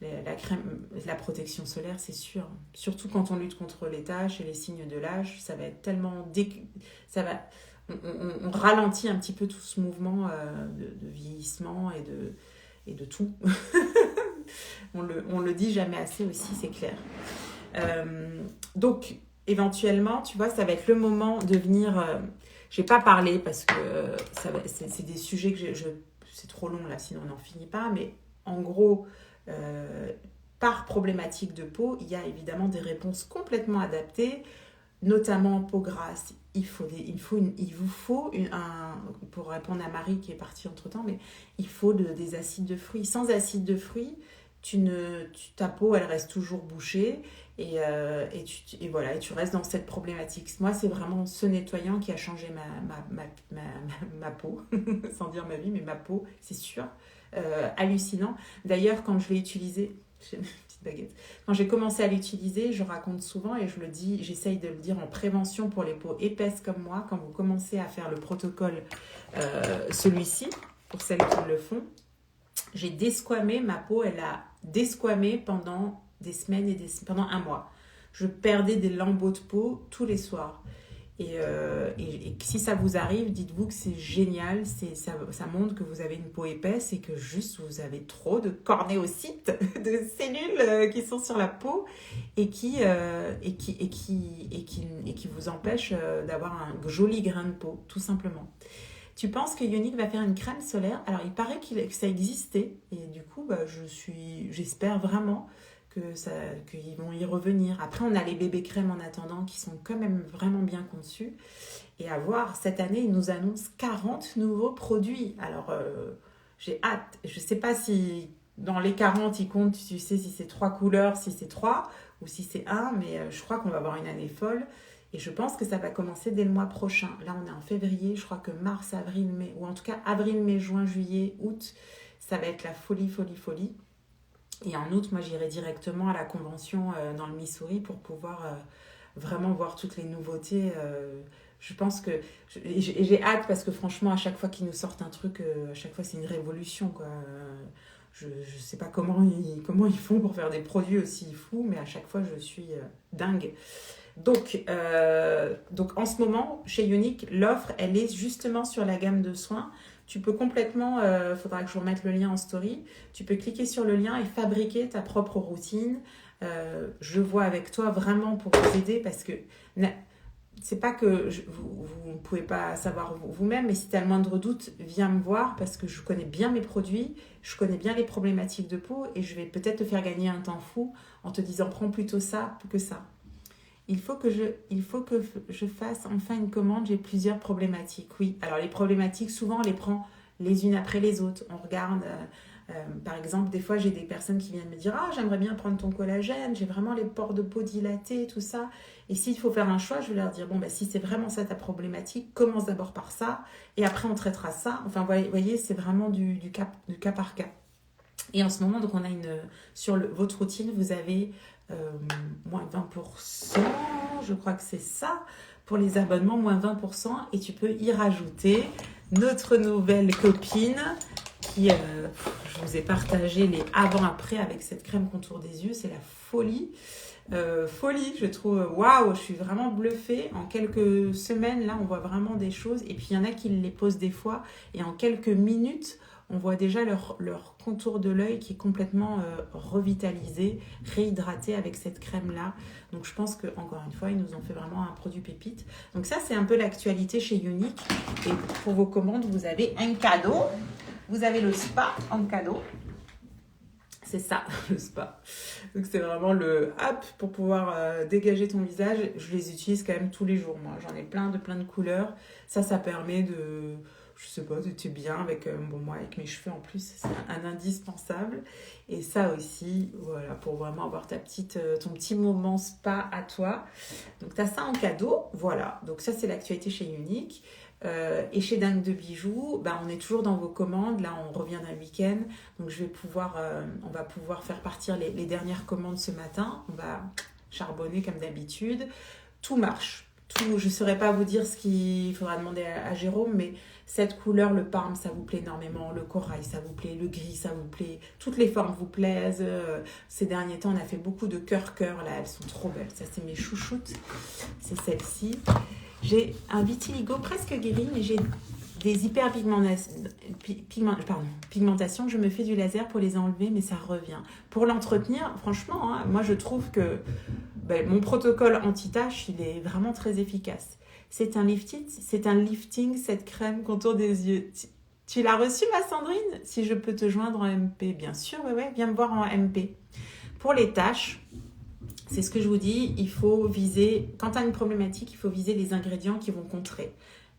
La protection solaire, c'est sûr. Surtout quand on lutte contre les taches et les signes de l'âge, ça va être tellement... On ralentit un petit peu tout ce mouvement de vieillissement et de tout. on le dit jamais assez aussi, c'est clair. Donc... Éventuellement, tu vois, ça va être le moment de venir... je n'ai pas parlé parce que c'est des sujets que c'est trop long là, sinon on n'en finit pas. Mais en gros, par problématique de peau, il y a évidemment des réponses complètement adaptées, notamment en peau grasse. Il vous faut pour répondre à Marie qui est partie entre-temps, mais il faut des acides de fruits. Sans acides de fruits, ta peau, elle reste toujours bouchée. Et voilà, et tu restes dans cette problématique. Moi, c'est vraiment ce nettoyant qui a changé ma peau, sans dire ma vie, mais ma peau, c'est sûr. Hallucinant. D'ailleurs, quand je l'ai utilisé, j'ai une petite baguette. Quand j'ai commencé à l'utiliser, je raconte souvent et je le dis, j'essaye de le dire en prévention pour les peaux épaisses comme moi. Quand vous commencez à faire le protocole, celui-ci, pour celles qui le font, j'ai desquamé ma peau. Elle a desquamé pendant des semaines pendant un mois. Je perdais des lambeaux de peau tous les soirs. Et si ça vous arrive, dites-vous que c'est génial. Ça montre que vous avez une peau épaisse et que juste vous avez trop de cornéocytes, de cellules qui sont sur la peau et qui vous empêchent d'avoir un joli grain de peau, tout simplement. Tu penses que Younique va faire une crème solaire? Alors, il paraît que ça existait et du coup, j'espère vraiment qu'ils vont y revenir. Après, on a les bébés crèmes en attendant qui sont quand même vraiment bien conçus. Et à voir, cette année, ils nous annoncent 40 nouveaux produits. Alors, j'ai hâte. Je ne sais pas si dans les 40, ils comptent, tu sais, si c'est 3 couleurs, si c'est 3 ou si c'est 1, mais je crois qu'on va avoir une année folle. Et je pense que ça va commencer dès le mois prochain. Là, on est en février. Je crois que mars, avril, mai, ou en tout cas avril, mai, juin, juillet, août, ça va être la folie. Et en août, moi, j'irai directement à la convention dans le Missouri pour pouvoir vraiment voir toutes les nouveautés. Je pense que... J'ai hâte parce que franchement, à chaque fois qu'ils nous sortent un truc, à chaque fois, c'est une révolution, quoi. Je ne sais pas comment ils font pour faire des produits aussi fous, mais à chaque fois, je suis dingue. Donc, en ce moment, chez Younique, l'offre, elle est justement sur la gamme de soins. Tu peux complètement, faudra que je vous remette le lien en story, tu peux cliquer sur le lien et fabriquer ta propre routine. Je vois avec toi vraiment pour vous aider parce que c'est pas que vous ne pouvez pas savoir vous-même, mais si tu as le moindre doute, viens me voir parce que je connais bien mes produits, je connais bien les problématiques de peau et je vais peut-être te faire gagner un temps fou en te disant prends plutôt ça que ça. Il faut que je fasse enfin une commande, j'ai plusieurs problématiques. Oui, alors les problématiques, souvent on les prend les unes après les autres. On regarde Par exemple, des fois, j'ai des personnes qui viennent me dire « Ah, j'aimerais bien prendre ton collagène, j'ai vraiment les pores de peau dilatés, tout ça. » Et s'il faut faire un choix, je vais leur dire « Bon, si c'est vraiment ça ta problématique, commence d'abord par ça, et après on traitera ça. » Enfin, vous voyez, c'est vraiment du cas par cas. Et en ce moment, donc on a sur votre routine, vous avez moins 20%, je crois que c'est ça, pour les abonnements, moins 20%, et tu peux y rajouter notre nouvelle copine qui, je vous ai partagé les avant-après avec cette crème contour des yeux, c'est la folie. Folie, je trouve, waouh, je suis vraiment bluffée. En quelques semaines, là, on voit vraiment des choses. Et puis, il y en a qui les posent des fois. Et en quelques minutes, on voit déjà leur contour de l'œil qui est complètement revitalisé, réhydraté avec cette crème-là. Donc, je pense qu'encore une fois, ils nous ont fait vraiment un produit pépite. Donc, ça, c'est un peu l'actualité chez Younique. Et pour vos commandes, vous avez un cadeau. Vous avez le spa en cadeau. C'est ça, le spa. Donc, c'est vraiment le app pour pouvoir dégager ton visage. Je les utilise quand même tous les jours, moi. J'en ai plein de couleurs. Ça permet de, je sais pas, d'être bien avec, moi, avec mes cheveux en plus. C'est un indispensable. Et ça aussi, voilà, pour vraiment avoir ton petit moment spa à toi. Donc, tu as ça en cadeau. Voilà. Donc, ça, c'est l'actualité chez Younique. Et chez Dingue de Bijoux, on est toujours dans vos commandes. Là, on revient d'un week-end. Donc, on va pouvoir faire partir les dernières commandes ce matin. On va charbonner comme d'habitude. Tout marche. Je ne saurais pas vous dire ce qu'il faudra demander à Jérôme, mais cette couleur, le parme, ça vous plaît énormément. Le corail, ça vous plaît. Le gris, ça vous plaît. Toutes les formes vous plaisent. Ces derniers temps, on a fait beaucoup de cœur-cœur. Là, elles sont trop belles. Ça, c'est mes chouchoutes. C'est celle-ci. J'ai un vitiligo presque guéri, mais j'ai des hyperpigmentations. Je me fais du laser pour les enlever, mais ça revient. Pour l'entretenir, franchement, moi je trouve que mon protocole anti-tache, il est vraiment très efficace. C'est un lifting, cette crème contour des yeux. Tu l'as reçue, ma Sandrine? Si je peux te joindre en MP, bien sûr, ouais, viens me voir en MP. Pour les taches, c'est ce que je vous dis, il faut viser, quand tu as une problématique, il faut viser les ingrédients qui vont contrer.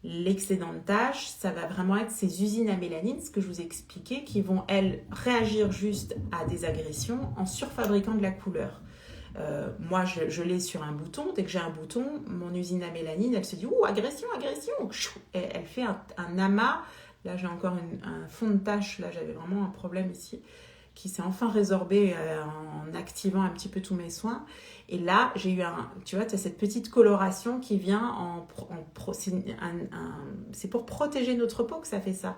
L'excédent de taches, ça va vraiment être ces usines à mélanine, ce que je vous ai expliqué, qui vont, elles, réagir juste à des agressions en surfabriquant de la couleur. Moi, je l'ai sur un bouton. Dès que j'ai un bouton, mon usine à mélanine, elle se dit « Ouh, agression, agression !» Elle fait un amas. Là, j'ai encore un fond de tache. Là, j'avais vraiment un problème ici qui s'est enfin résorbé en activant un petit peu tous mes soins. Et là, j'ai eu tu vois, tu as cette petite coloration qui vient c'est pour protéger notre peau que ça fait ça.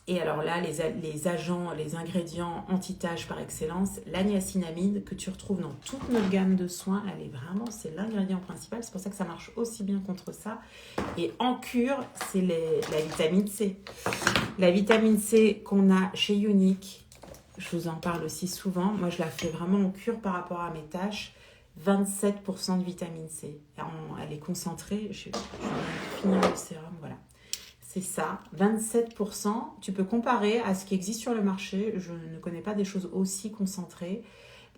Et alors là, les agents, les ingrédients anti-taches par excellence, la niacinamide que tu retrouves dans toute notre gamme de soins, c'est l'ingrédient principal. C'est pour ça que ça marche aussi bien contre ça. Et en cure, c'est la vitamine C. La vitamine C qu'on a chez Younique, je vous en parle aussi souvent. Moi, je la fais vraiment en cure par rapport à mes taches. 27% de vitamine C. Elle est concentrée. Je vais finir le sérum, voilà. C'est ça, 27%. Tu peux comparer à ce qui existe sur le marché. Je ne connais pas des choses aussi concentrées.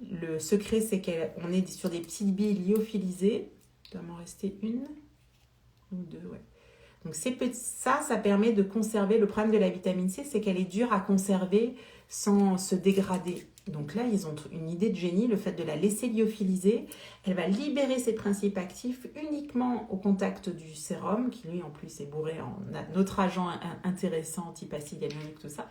Le secret, c'est qu'on est sur des petites billes lyophilisées. Il doit m'en rester une ou deux, ouais. Donc ça permet de conserver. Le problème de la vitamine C, c'est qu'elle est dure à conserver sans se dégrader. Donc là, ils ont une idée de génie, le fait de la laisser lyophiliser. Elle va libérer ses principes actifs uniquement au contact du sérum, qui lui en plus est bourré en notre agent intéressant, antipacide, hyaluronique, tout ça.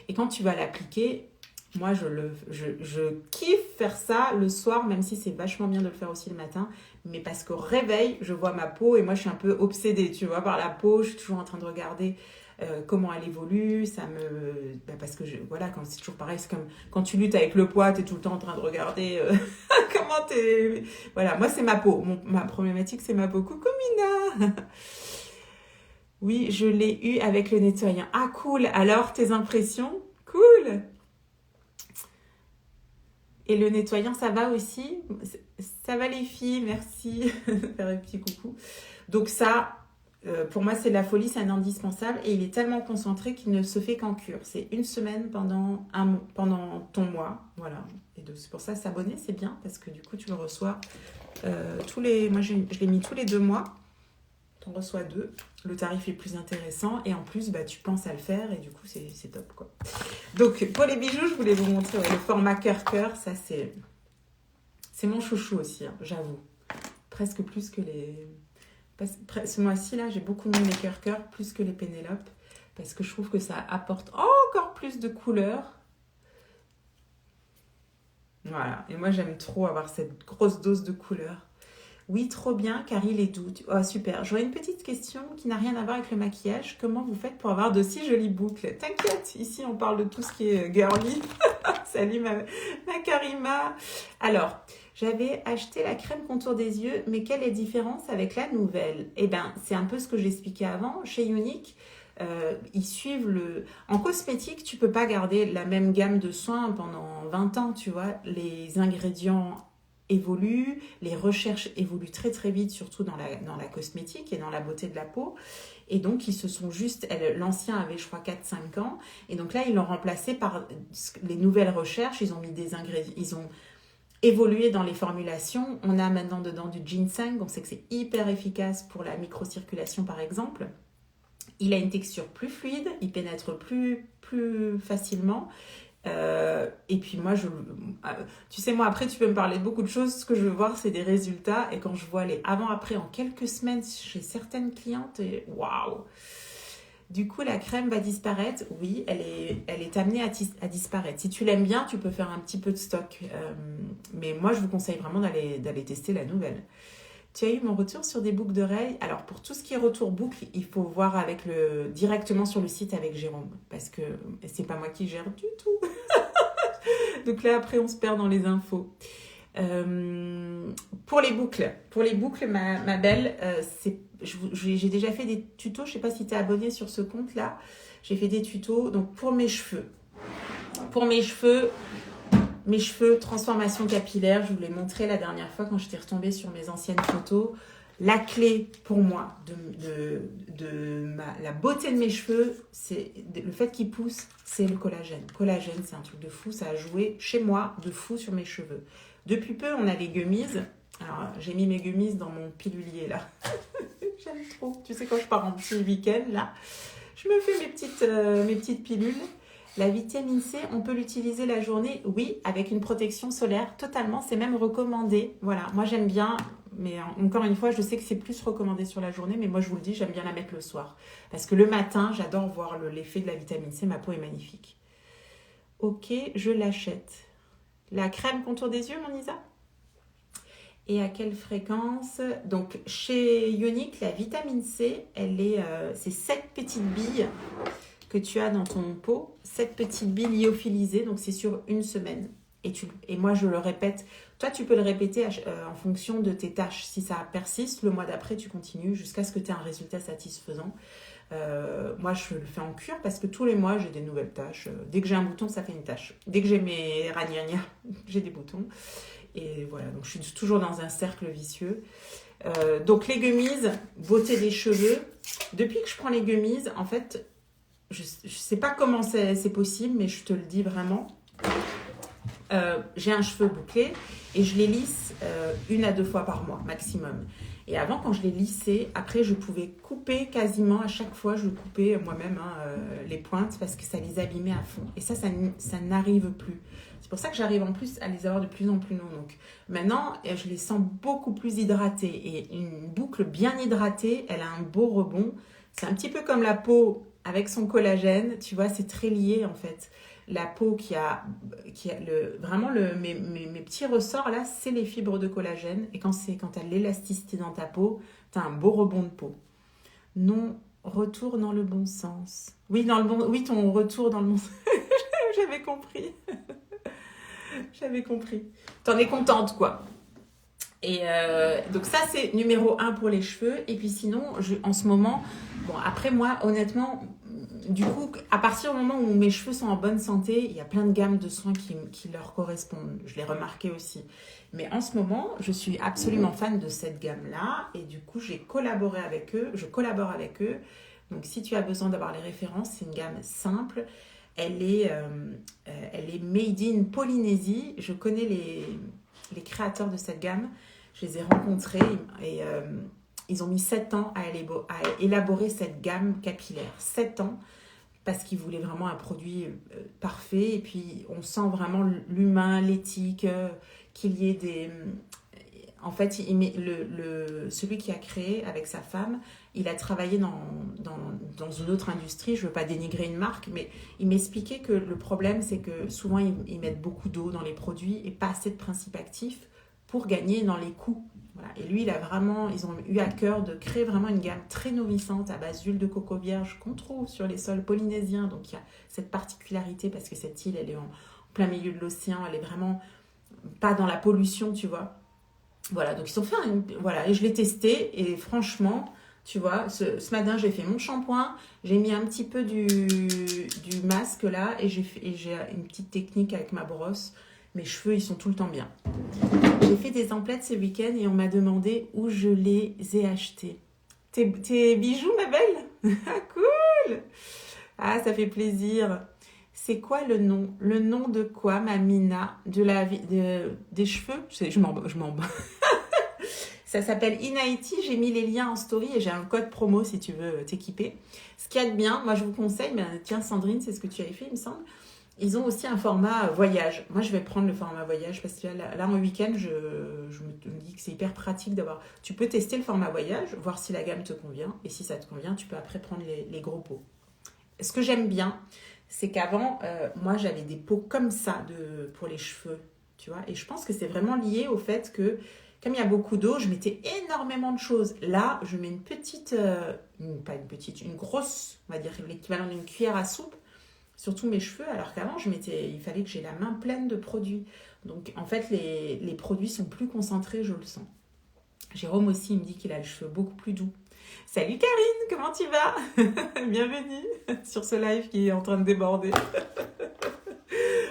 Et quand tu vas l'appliquer, moi je kiffe faire ça le soir, même si c'est vachement bien de le faire aussi le matin. Mais parce qu'au réveil, je vois ma peau et moi je suis un peu obsédée, tu vois, par la peau. Je suis toujours en train de regarder comment elle évolue, parce que quand c'est toujours pareil, c'est comme quand tu luttes avec le poids, tu es tout le temps en train de regarder comment t'es. Voilà, moi c'est ma peau, ma problématique c'est ma peau. Coucou Mina. Oui, je l'ai eu avec le nettoyant. Ah cool, alors tes impressions? Cool. Et le nettoyant, ça va aussi? Ça va les filles, merci. Faire un petit coucou. Donc ça, pour moi, c'est de la folie, c'est un indispensable. Et il est tellement concentré qu'il ne se fait qu'en cure. C'est une semaine pendant ton mois. Voilà. Et donc, c'est pour ça, s'abonner, c'est bien. Parce que du coup, tu le reçois tous les... Moi, je l'ai mis tous les 2 mois. Tu en reçois 2. Le tarif est plus intéressant. Et en plus, bah, tu penses à le faire. Et du coup, c'est top, quoi. Donc, pour les bijoux, je voulais vous montrer le format cœur-cœur. Ça, c'est mon chouchou aussi, hein, j'avoue. Presque plus que les... Ce mois-ci, là, j'ai beaucoup mis les cœur-cœur, plus que les Pénélope. Parce que je trouve que ça apporte encore plus de couleurs. Voilà. Et moi, j'aime trop avoir cette grosse dose de couleurs. Oui, trop bien, car il est doux. Oh, super. J'aurais une petite question qui n'a rien à voir avec le maquillage. Comment vous faites pour avoir de si jolies boucles? T'inquiète, ici, on parle de tout ce qui est girly. Salut, ma Karima. Alors, j'avais acheté la crème contour des yeux, mais quelle est la différence avec la nouvelle? Eh bien, c'est un peu ce que j'expliquais avant. Chez Unique, ils suivent le... En cosmétique, tu peux pas garder la même gamme de soins pendant 20 ans, tu vois. Les ingrédients évoluent, les recherches évoluent très très vite, surtout dans la cosmétique et dans la beauté de la peau. Et donc, ils se sont juste... L'ancien avait, je crois, 4-5 ans. Et donc là, ils l'ont remplacé par les nouvelles recherches. Ils ont mis des ingrédients... Ils ont évolué dans les formulations. On a maintenant dedans du ginseng. On sait que c'est hyper efficace pour la microcirculation, par exemple. Il a une texture plus fluide, il pénètre plus facilement. Et puis moi, tu sais, moi, après, tu peux me parler de beaucoup de choses. Ce que je veux voir, c'est des résultats. Et quand je vois les avant-après en quelques semaines chez certaines clientes, waouh! Du coup, la crème va disparaître. Oui, elle est amenée à disparaître. Si tu l'aimes bien, tu peux faire un petit peu de stock. Mais moi, je vous conseille vraiment d'aller tester la nouvelle. Tu as eu mon retour sur des boucles d'oreilles. Alors, pour tout ce qui est retour boucle, il faut voir directement sur le site avec Jérôme. Parce que c'est pas moi qui gère du tout. Donc là, après, on se perd dans les infos. Pour les boucles, ma belle, j'ai déjà fait des tutos. Je sais pas si tu es abonné sur ce compte-là. J'ai fait des tutos. Donc, pour mes cheveux. Mes cheveux, transformation capillaire, je vous l'ai montré la dernière fois quand j'étais retombée sur mes anciennes photos. La clé pour moi la beauté de mes cheveux, c'est le fait qu'ils poussent, c'est le collagène. Collagène, c'est un truc de fou, ça a joué chez moi de fou sur mes cheveux. Depuis peu, on a les gummies. Alors, j'ai mis mes gummies dans mon pilulier là. J'aime trop. Tu sais, quand je pars en petit week-end là, je me fais mes petites pilules. La vitamine C, on peut l'utiliser la journée, oui, avec une protection solaire, totalement, c'est même recommandé. Voilà, moi j'aime bien, mais encore une fois, je sais que c'est plus recommandé sur la journée, mais moi je vous le dis, j'aime bien la mettre le soir. Parce que le matin, j'adore voir l'effet de la vitamine C, ma peau est magnifique. Ok, je l'achète. La crème contour des yeux, mon Isa? Et à quelle fréquence? Donc, chez Ionic, la vitamine C, c'est 7 petites billes que tu as dans ton pot, 7 petites billes lyophilisées, donc c'est sur une semaine. Et moi, je le répète. Toi, tu peux le répéter en fonction de tes tâches. Si ça persiste, le mois d'après, tu continues jusqu'à ce que tu aies un résultat satisfaisant. Moi, je le fais en cure parce que tous les mois, j'ai des nouvelles tâches. Dès que j'ai un bouton, ça fait une tâche. Dès que j'ai mes ragnagnas, j'ai des boutons. Et voilà, donc je suis toujours dans un cercle vicieux. Donc les gummies, beauté des cheveux. Depuis que je prends les gummies, en fait, je ne sais pas comment c'est possible, mais je te le dis vraiment. J'ai un cheveu bouclé et je les lisse 1 à 2 fois par mois maximum. Et avant, quand je les lissais, après, je pouvais couper quasiment à chaque fois. Je coupais moi-même les pointes parce que ça les abîmait à fond. Et ça n'arrive plus. C'est pour ça que j'arrive en plus à les avoir de plus en plus longs. Donc maintenant, je les sens beaucoup plus hydratées. Et une boucle bien hydratée, elle a un beau rebond. C'est un petit peu comme la peau avec son collagène. Tu vois, c'est très lié en fait. La peau mes petits ressorts là, c'est les fibres de collagène. Et quand tu as l'élasticité dans ta peau, tu as un beau rebond de peau. Non, retour dans le bon sens. Oui, ton retour dans le bon sens. J'avais compris. J'avais compris. T'en es contente, quoi. Et donc ça, c'est numéro 1 pour les cheveux. Et puis sinon, en ce moment, bon, après moi, honnêtement, du coup, à partir du moment où mes cheveux sont en bonne santé, il y a plein de gammes de soins qui leur correspondent. Je l'ai remarqué aussi. Mais en ce moment, je suis absolument fan de cette gamme-là. Et du coup, je collabore avec eux. Donc, si tu as besoin d'avoir les références, c'est une gamme simple. Elle est made in Polynésie. Je connais les créateurs de cette gamme. Je les ai rencontrés et Ils ont mis 7 ans à élaborer cette gamme capillaire. 7 ans, parce qu'ils voulaient vraiment un produit parfait. Et puis, on sent vraiment l'humain, l'éthique, qu'il y ait des... En fait, celui qui a créé avec sa femme, il a travaillé dans une autre industrie. Je ne veux pas dénigrer une marque, mais il m'expliquait que le problème, c'est que souvent, ils mettent beaucoup d'eau dans les produits et pas assez de principes actifs pour gagner dans les coûts. Voilà. Et lui, ils ont eu à cœur de créer vraiment une gamme très nourrissante à base d'huile de coco vierge qu'on trouve sur les sols polynésiens. Donc, il y a cette particularité parce que cette île, elle est en plein milieu de l'océan. Elle est vraiment pas dans la pollution, tu vois. Voilà, donc ils ont fait voilà, et je l'ai testé et franchement, tu vois, ce matin j'ai fait mon shampoing, j'ai mis un petit peu du masque là et j'ai une petite technique avec ma brosse. Mes cheveux, ils sont tout le temps bien. J'ai fait des emplettes ce week-end et on m'a demandé où je les ai achetés. Tes bijoux, ma belle? Cool! Ah, ça fait plaisir. C'est quoi le nom? Le nom de quoi, ma Mina? Des cheveux? Je m'en bats. Ça s'appelle Inaiti. J'ai mis les liens en story et j'ai un code promo si tu veux t'équiper. Ce qu'il y a de bien, moi je vous conseille, mais tiens Sandrine, c'est ce que tu avais fait, il me semble. Ils ont aussi un format voyage. Moi, je vais prendre le format voyage parce que là en week-end, je me dis que c'est hyper pratique d'avoir... Tu peux tester le format voyage, voir si la gamme te convient. Et si ça te convient, tu peux après prendre les gros pots. Ce que j'aime bien, c'est qu'avant, moi, j'avais des pots comme ça pour les cheveux, tu vois. Et je pense que c'est vraiment lié au fait que, comme il y a beaucoup d'eau, je mettais énormément de choses. Là, je mets une grosse, on va dire l'équivalent d'une cuillère à soupe, sur tous mes cheveux, alors qu'avant, il fallait que j'ai la main pleine de produits. Donc, en fait, les produits sont plus concentrés, je le sens. Jérôme aussi, il me dit qu'il a les cheveux beaucoup plus doux. Salut Karine, comment tu vas? Bienvenue sur ce live qui est en train de déborder.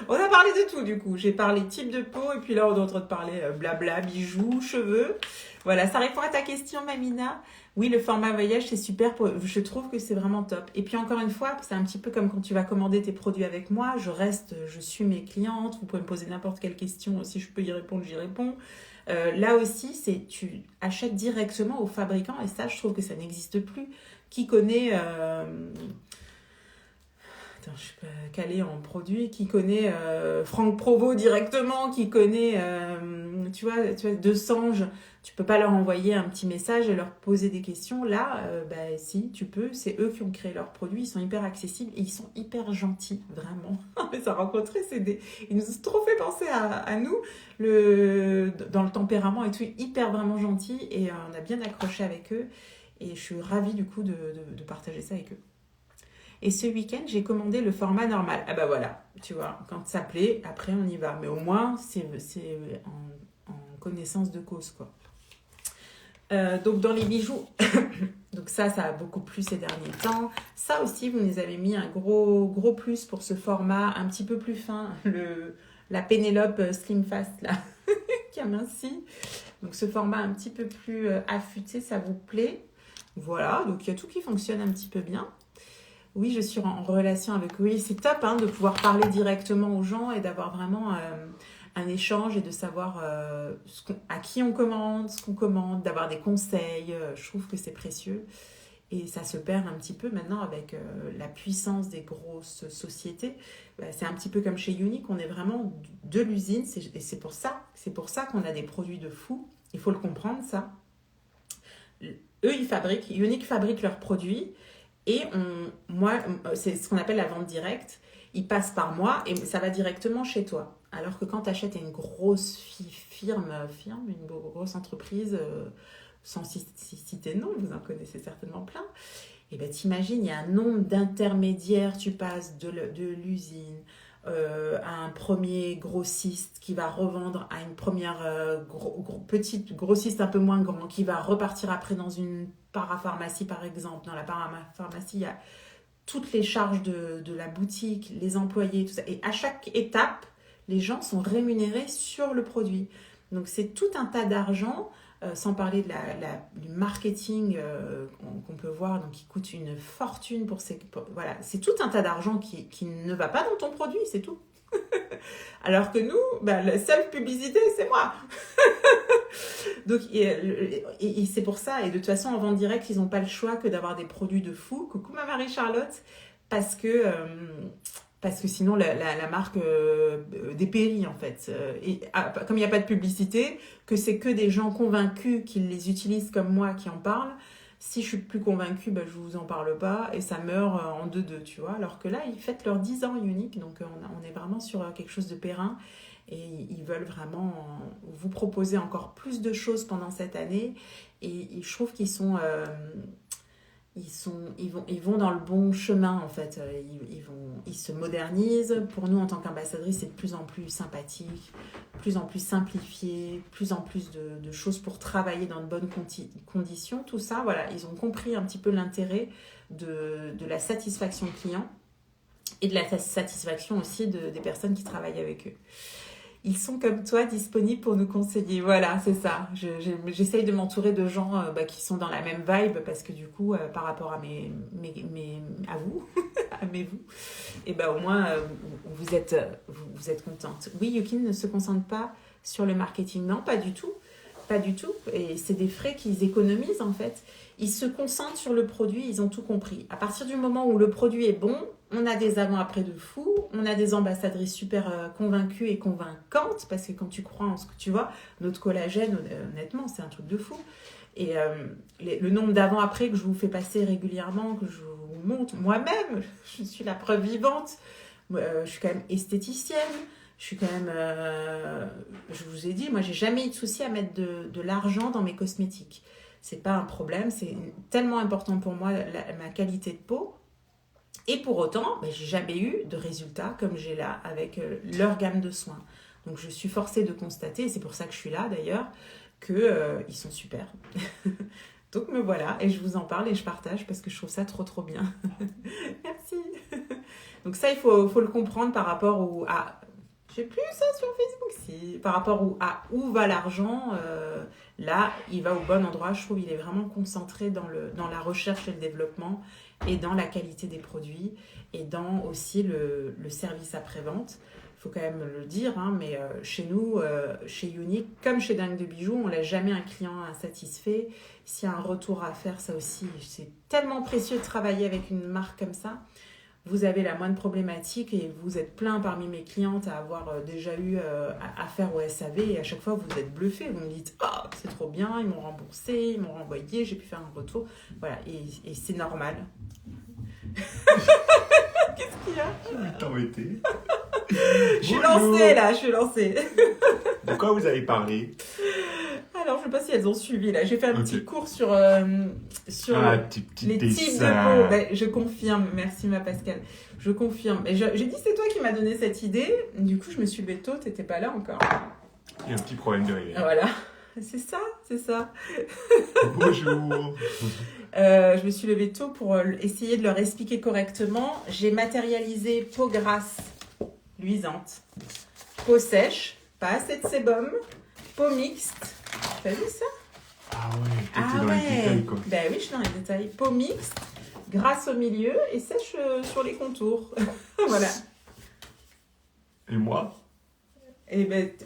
On a parlé de tout du coup. J'ai parlé type de peau et puis là on est en train de parler blabla, bijoux, cheveux. Voilà, ça répond à ta question Mamina. Oui, le format voyage c'est super. Je trouve que c'est vraiment top. Et puis encore une fois, c'est un petit peu comme quand tu vas commander tes produits avec moi. Je suis mes clientes. Vous pouvez me poser n'importe quelle question. Si je peux y répondre, j'y réponds. Là aussi, tu achètes directement au fabricant et ça, je trouve que ça n'existe plus. Qui connaît... Attends, je suis pas calée en produits. Qui connaît Franck Provost directement, qui connaît, tu vois, De Sange. Tu peux pas leur envoyer un petit message et leur poser des questions. Là, si, tu peux. C'est eux qui ont créé leurs produits. Ils sont hyper accessibles et ils sont hyper gentils, vraiment. Mais ça rencontrer, ils nous ont trop fait penser à nous, dans le tempérament et tout, hyper vraiment gentils. Et on a bien accroché avec eux. Et je suis ravie du coup de partager ça avec eux. Et ce week-end, j'ai commandé le format normal. Ah bah voilà, tu vois, quand ça plaît, après on y va. Mais au moins, c'est en connaissance de cause, quoi. Donc dans les bijoux, donc ça a beaucoup plu ces derniers temps. Ça aussi, vous nous avez mis un gros plus pour ce format un petit peu plus fin, la Pénélope Slim Fast là, qui amincit. Donc ce format un petit peu plus affûté, ça vous plaît? Voilà, donc il y a tout qui fonctionne un petit peu bien. Oui, je suis en relation avec... Oui, c'est top hein, de pouvoir parler directement aux gens et d'avoir vraiment un échange et de savoir à qui on commande, ce qu'on commande, d'avoir des conseils. Je trouve que c'est précieux. Et ça se perd un petit peu maintenant avec la puissance des grosses sociétés. C'est un petit peu comme chez Unique, on est vraiment de l'usine. Et c'est pour ça qu'on a des produits de fou. Il faut le comprendre, ça. Eux, Unique fabrique leurs produits. Et c'est ce qu'on appelle la vente directe. Ils passent par moi et ça va directement chez toi. Alors que quand tu achètes une grosse firme, une grosse entreprise, sans citer de nom, vous en connaissez certainement plein, et ben t'imagines, il y a un nombre d'intermédiaires, tu passes de l'usine à un premier grossiste qui va revendre à une première petite grossiste un peu moins grand, qui va repartir après dans une parapharmacie par exemple. Dans la parapharmacie, il y a toutes les charges de la boutique, les employés, tout ça. Et à chaque étape, les gens sont rémunérés sur le produit. Donc c'est tout un tas d'argent, sans parler du marketing qu'on peut voir, donc qui coûte une fortune voilà, c'est tout un tas d'argent qui ne va pas dans ton produit, c'est tout. Alors que nous, la seule publicité, c'est moi. Donc, et c'est pour ça, et de toute façon, en vente directe, ils n'ont pas le choix que d'avoir des produits de fou. Coucou ma Marie-Charlotte, parce que, parce que sinon, la marque dépérit, en fait. Comme il n'y a pas de publicité, que c'est que des gens convaincus qu'ils les utilisent comme moi qui en parlent, si je suis plus convaincue, je vous en parle pas, et ça meurt en deux, tu vois. Alors que là, ils fêtent leurs 10 ans Unique, donc on est vraiment sur quelque chose de périn. Et ils veulent vraiment vous proposer encore plus de choses pendant cette année. Et je trouve qu'ils ils vont dans le bon chemin, en fait. Ils se modernisent. Pour nous, en tant qu'ambassadrice, c'est de plus en plus sympathique, plus en plus simplifié, plus en plus de choses pour travailler dans de bonnes conditions. Tout ça, voilà, ils ont compris un petit peu l'intérêt de la satisfaction client et de la satisfaction aussi des personnes qui travaillent avec eux. Ils sont comme toi disponibles pour nous conseiller. Voilà, c'est ça. J'essaye de m'entourer de gens qui sont dans la même vibe parce que du coup, par rapport à à vous, à vous, et au moins vous êtes contente. Oui, Yukin ne se concentre pas sur le marketing. Non, pas du tout. Pas du tout. Et c'est des frais qu'ils économisent en fait. Ils se concentrent sur le produit, ils ont tout compris. À partir du moment où le produit est bon, on a des avant-après de fou, on a des ambassadrices super convaincues et convaincantes, parce que quand tu crois en ce que tu vois, notre collagène, honnêtement, c'est un truc de fou. Et le nombre d'avant-après que je vous fais passer régulièrement, que je vous montre, moi-même, je suis la preuve vivante, je suis quand même esthéticienne, je suis quand même, je vous ai dit, moi j'ai jamais eu de souci à mettre de l'argent dans mes cosmétiques. C'est pas un problème, c'est tellement important pour moi ma qualité de peau. Et pour autant, j'ai jamais eu de résultats comme j'ai là avec leur gamme de soins. Donc je suis forcée de constater, et c'est pour ça que je suis là d'ailleurs, qu'ils sont super. Donc me voilà, et je vous en parle et je partage parce que je trouve ça trop bien. Merci. Donc ça, il faut le comprendre par rapport à... J'ai plus ça sur Facebook, si. Par rapport à où va l'argent, là, il va au bon endroit. Je trouve qu'il est vraiment concentré dans la recherche et le développement et dans la qualité des produits et dans aussi le service après-vente. Il faut quand même le dire, mais chez nous, chez Unique, comme chez Dingue de Bijoux, on ne laisse jamais un client insatisfait. S'il y a un retour à faire, ça aussi, c'est tellement précieux de travailler avec une marque comme ça. Vous avez la moindre problématique et vous êtes plein parmi mes clientes à avoir déjà eu affaire au SAV et à chaque fois vous êtes bluffés, vous me dites « Oh, c'est trop bien, ils m'ont remboursé, ils m'ont renvoyé, j'ai pu faire un retour. » Voilà, et c'est normal. Qu'est-ce qu'il y a? J'ai envie de t'embêter. Je suis lancée là, je suis lancée. De quoi vous avez parlé? Alors, je ne sais pas si elles ont suivi là. J'ai fait un petit cours sur petit les types de peau. Je confirme. Merci ma Pascal. Je confirme. Et j'ai dit c'est toi qui m'as donné cette idée. Du coup, je me suis levée tôt. Tu n'étais pas là encore. Il y a un petit problème de réveil. Voilà. C'est ça. Bonjour. Je me suis levée tôt pour essayer de leur expliquer correctement. J'ai matérialisé peau grasse, luisante, peau sèche, pas assez de sébum, peau mixte. T'as vu ça? Ah ouais, dans les détails quoi. Oui, je suis dans les détails. Peau mixte, grasse au milieu et sèche sur les contours. Voilà. Et moi?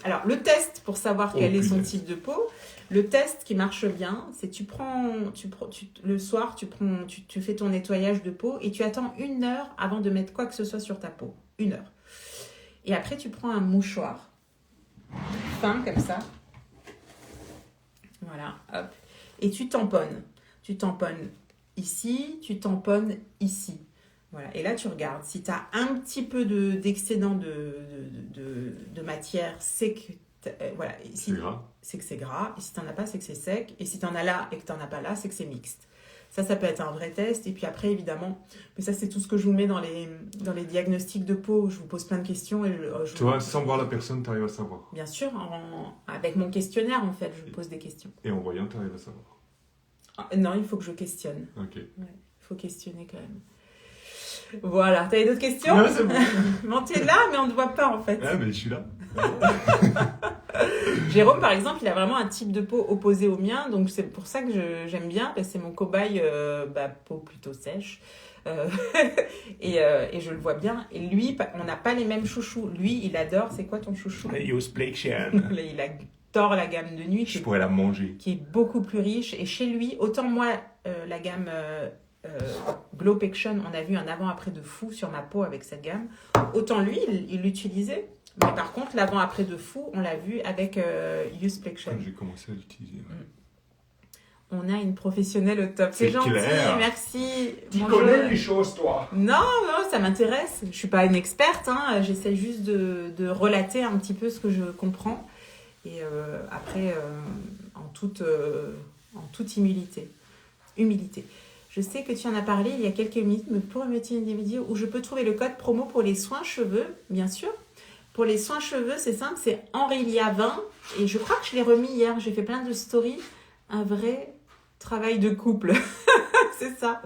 Alors, le test pour savoir quel est son type de peau, le test qui marche bien, c'est le soir, tu fais ton nettoyage de peau et tu attends 1 heure avant de mettre quoi que ce soit sur ta peau. 1 heure. Et après, tu prends un mouchoir fin comme ça. Voilà, hop. Et tu tamponnes. Tu tamponnes ici, tu tamponnes ici. Voilà. Et là, tu regardes. Si tu as un petit peu d'excédent de matière, c'est que voilà. C'est que c'est gras. Et si tu n'en as pas, c'est que c'est sec. Et si tu en as là et que tu n'en as pas là, c'est que c'est mixte. Ça peut être un vrai test. Et puis après, évidemment, mais ça, c'est tout ce que je vous mets dans les diagnostics de peau. Je vous pose plein de questions. Et tu vois, sans voir la personne, tu arrives à savoir. Bien sûr, avec mon questionnaire, en fait, je vous pose des questions. Et en voyant, tu arrives à savoir. Non, il faut que je questionne. Ok. Ouais, il faut questionner quand même. Voilà, t'avais d'autres questions? Non, c'est bon. Mais t'es là, mais on ne te voit pas, en fait. Ah, mais je suis là. Jérôme, par exemple, il a vraiment un type de peau opposé au mien, donc c'est pour ça que j'aime bien, parce que c'est mon cobaye peau plutôt sèche. Et je le vois bien. Et lui, on n'a pas les mêmes chouchous. Lui, il adore. C'est quoi ton chouchou? Yosplexian. j'adore la gamme de nuit. Je pourrais la manger. Qui est beaucoup plus riche. Et chez lui, autant moi, la gamme Glow Pection, on a vu un avant-après de fou sur ma peau avec cette gamme. Autant lui, il l'utilisait. Mais par contre, l'avant-après de fou, on l'a vu avec Youth Plexion. Quand j'ai commencé à l'utiliser. Ouais. On a une professionnelle au top. C'est gentil, clair. merci. Tu Bonjour. connais les choses, toi. Non, ça m'intéresse. Je ne suis pas une experte. Hein. J'essaie juste de relater un petit peu ce que je comprends. Et après, en toute humilité. Je sais que tu en as parlé il y a quelques minutes, mais pourrais-tu me dire où je peux trouver le code promo pour les soins cheveux, bien sûr. Pour les soins cheveux, c'est simple, c'est Henrilia20. Et je crois que je l'ai remis hier. J'ai fait plein de stories. Un vrai travail de couple. C'est ça.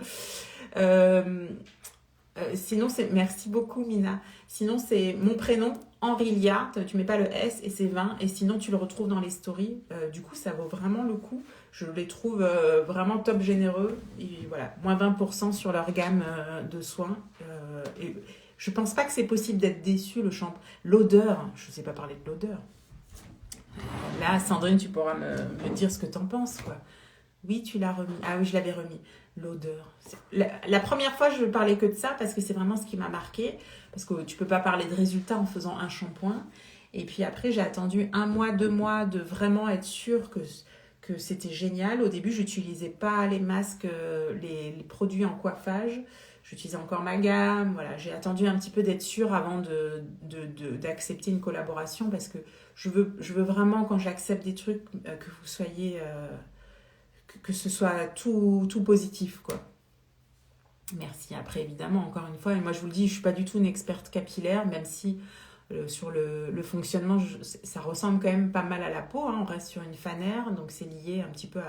Sinon, c'est... Merci beaucoup, Mina. Sinon, c'est mon prénom, Henrilia. Tu mets pas le S et c'est 20. Et sinon, tu le retrouves dans les stories. Du coup, ça vaut vraiment le coup. Je les trouve vraiment top généreux. Et voilà, moins 20% sur leur gamme de soins. Et je pense pas que c'est possible d'être déçu, le shampoing. L'odeur, je sais pas parler de l'odeur. Là, Sandrine, tu pourras me dire ce que tu en penses, quoi. Oui, tu l'as remis. Ah oui, je l'avais remis. L'odeur. La première fois, je ne parlais que de ça parce que c'est vraiment ce qui m'a marqué. Parce que tu ne peux pas parler de résultats en faisant un shampoing. Et puis après, j'ai attendu 1 mois, 2 mois de vraiment être sûre que c'était génial. Au début, je n'utilisais pas les masques, les produits en coiffage. J'utilisais encore ma gamme. Voilà, j'ai attendu un petit peu d'être sûre avant d'accepter une collaboration parce que je veux vraiment, quand j'accepte des trucs, que vous soyez... que ce soit tout positif, quoi. Merci. Après, évidemment, encore une fois, et moi je vous le dis, je ne suis pas du tout une experte capillaire, même si sur le fonctionnement, ça ressemble quand même pas mal à la peau. Hein. On reste sur une fanère, donc c'est lié un petit peu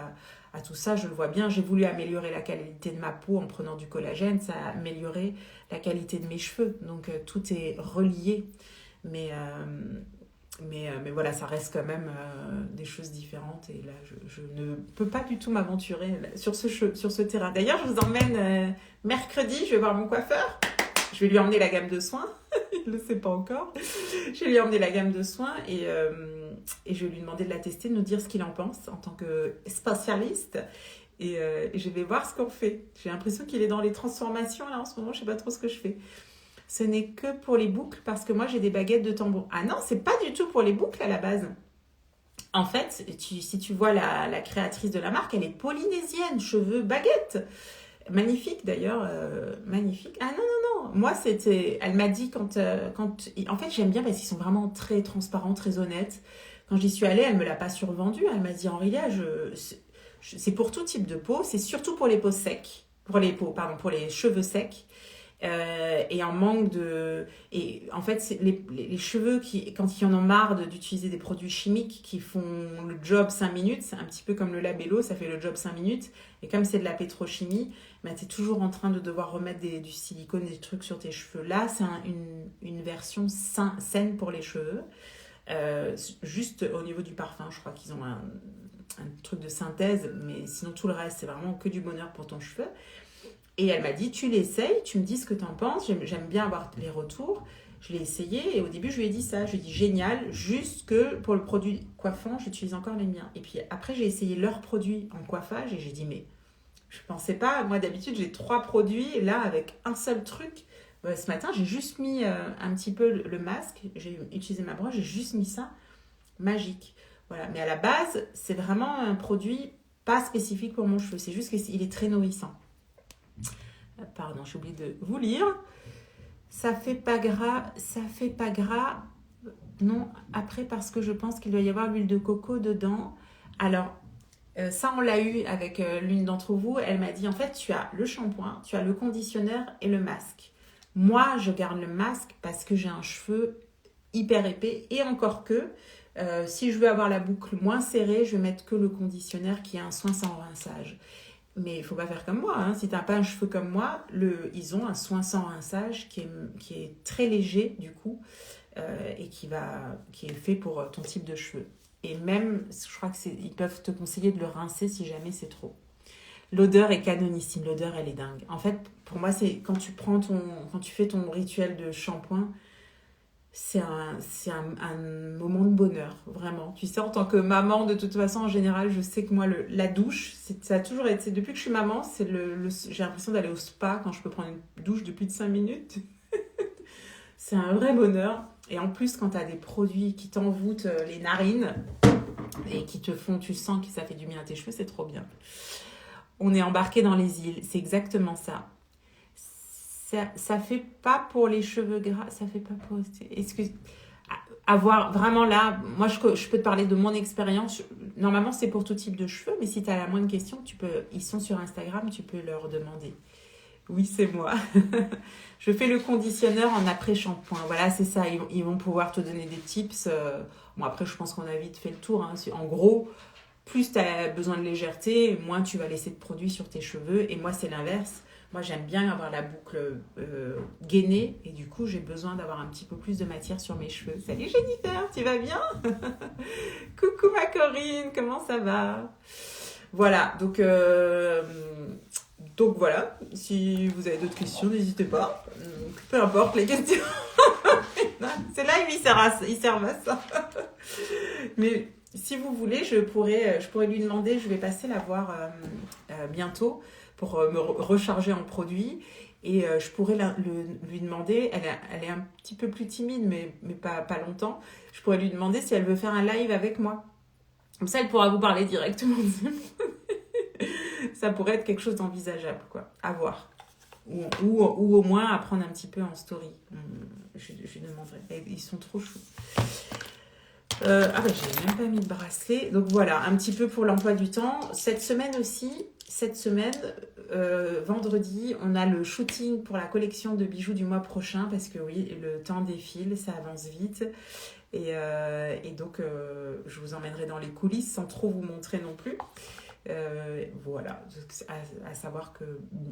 à tout ça. Je le vois bien. J'ai voulu améliorer la qualité de ma peau en prenant du collagène. Ça a amélioré la qualité de mes cheveux. Donc tout est relié. Mais voilà, ça reste quand même des choses différentes. Et là, je ne peux pas du tout m'aventurer sur ce terrain. D'ailleurs, je vous emmène mercredi. Je vais voir mon coiffeur. Je vais lui emmener la gamme de soins. Il ne le sait pas encore. Je vais lui emmener la gamme de soins et je vais lui demander de la tester, de nous dire ce qu'il en pense en tant que spécialiste. Et je vais voir ce qu'on fait. J'ai l'impression qu'il est dans les transformations là en ce moment. Je ne sais pas trop ce que je fais. Ce n'est que pour les boucles parce que moi j'ai des baguettes de tambour. Ah non, c'est pas du tout pour les boucles à la base. En fait, si tu vois la créatrice de la marque, elle est polynésienne, cheveux baguettes. Magnifique d'ailleurs, magnifique. Ah non. Moi elle m'a dit quand en fait j'aime bien parce qu'ils sont vraiment très transparents, très honnêtes. Quand j'y suis allée, elle me l'a pas survendu. Elle m'a dit Henrilia, c'est pour tout type de peau, c'est surtout pour les peaux secs, pour les cheveux secs. Et en manque de... Et en fait, c'est les cheveux qui, quand ils en ont marre d'utiliser des produits chimiques qui font le job 5 minutes, c'est un petit peu comme le labello, ça fait le job 5 minutes. Et comme c'est de la pétrochimie, ben, tu es toujours en train de devoir remettre du silicone, des trucs sur tes cheveux. Là, c'est une version saine pour les cheveux. Juste au niveau du parfum, je crois qu'ils ont un truc de synthèse, mais sinon tout le reste, c'est vraiment que du bonheur pour ton cheveu. Et elle m'a dit, tu l'essayes, tu me dis ce que tu en penses. J'aime bien avoir les retours. Je l'ai essayé et au début, je lui ai dit ça. Je lui ai dit, génial, juste que pour le produit coiffant, j'utilise encore les miens. Et puis après, j'ai essayé leurs produits en coiffage et j'ai dit, mais je ne pensais pas. Moi, d'habitude, j'ai 3 produits. Et là, avec un seul truc, ce matin, j'ai juste mis un petit peu le masque. J'ai utilisé ma brosse, j'ai juste mis ça. Magique. Voilà. Mais à la base, c'est vraiment un produit pas spécifique pour mon cheveu. C'est juste qu'il est très nourrissant. Pardon, j'ai oublié de vous lire. Ça fait pas gras. Non, après parce que je pense qu'il doit y avoir l'huile de coco dedans. Alors, ça on l'a eu avec l'une d'entre vous. Elle m'a dit en fait tu as le shampoing, tu as le conditionneur et le masque. Moi, je garde le masque parce que j'ai un cheveu hyper épais et encore que si je veux avoir la boucle moins serrée, je vais mettre que le conditionneur qui est un soin sans rinçage. Mais il ne faut pas faire comme moi. Hein. Si tu n'as pas un cheveu comme moi, ils ont un soin sans rinçage qui est très léger du coup et qui est fait pour ton type de cheveux. Et même, je crois qu'ils peuvent te conseiller de le rincer si jamais c'est trop. L'odeur est canonissime. L'odeur, elle est dingue. En fait, pour moi, c'est quand tu fais ton rituel de shampoing, un moment de bonheur, vraiment. Tu sais, en tant que maman, de toute façon, en général, je sais que moi, la douche, ça a toujours été, depuis que je suis maman, j'ai l'impression d'aller au spa quand je peux prendre une douche de plus de 5 minutes. C'est un vrai bonheur. Et en plus, quand tu as des produits qui t'envoûtent les narines et qui te font, tu sens que ça fait du bien à tes cheveux, c'est trop bien. On est embarqué dans les îles, c'est exactement ça. Ça fait pas pour les cheveux gras, ça fait pas pour... Avoir vraiment là, moi je peux te parler de mon expérience. Normalement, c'est pour tout type de cheveux, mais si tu as la moindre question, ils sont sur Instagram, tu peux leur demander. Oui, c'est moi. Je fais le conditionneur en après-shampoing. Voilà, c'est ça. Ils vont pouvoir te donner des tips. Bon, après, je pense qu'on a vite fait le tour. Hein. En gros, plus tu as besoin de légèreté, moins tu vas laisser de produits sur tes cheveux. Et moi, c'est l'inverse. Moi, j'aime bien avoir la boucle gainée. Et du coup, j'ai besoin d'avoir un petit peu plus de matière sur mes cheveux. Salut Jennifer, tu vas bien? Coucou ma Corinne, comment ça va? Voilà, donc voilà, si vous avez d'autres questions, n'hésitez pas. Peu importe les questions. C'est là où ils servent à ça. Mais si vous voulez, je pourrais lui demander, je vais passer la voir bientôt pour me recharger en produits. Et je pourrais lui demander, elle est un petit peu plus timide, mais pas longtemps. Je pourrais lui demander si elle veut faire un live avec moi. Comme ça, elle pourra vous parler directement. Ça pourrait être quelque chose d'envisageable, quoi, à voir. Ou au moins à prendre un petit peu en story. Je lui demanderai. Ils sont trop choux. J'ai même pas mis de bracelet. Donc voilà, un petit peu pour l'emploi du temps. Cette semaine, vendredi, on a le shooting pour la collection de bijoux du mois prochain. Parce que oui, le temps défile, ça avance vite. Et donc, je vous emmènerai dans les coulisses sans trop vous montrer non plus. Voilà, à savoir que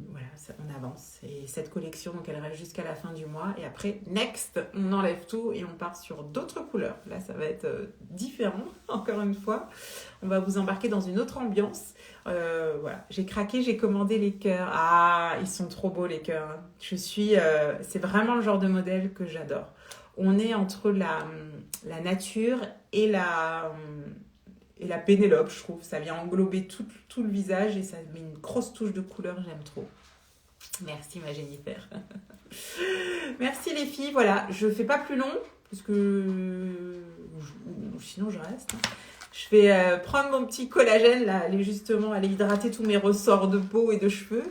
voilà, on avance. Et cette collection, donc elle reste jusqu'à la fin du mois. Et après, next, on enlève tout et on part sur d'autres couleurs. Là, ça va être différent, encore une fois. On va vous embarquer dans une autre ambiance. Voilà, j'ai craqué, j'ai commandé les cœurs. Ah, ils sont trop beaux les cœurs. C'est vraiment le genre de modèle que j'adore. On est entre la nature et la Pénélope, je trouve. Ça vient englober tout le visage et ça met une grosse touche de couleur, j'aime trop. Merci ma Jennifer. Merci les filles, voilà, je fais pas plus long parce que sinon je reste. Je vais prendre mon petit collagène là, aller hydrater tous mes ressorts de peau et de cheveux.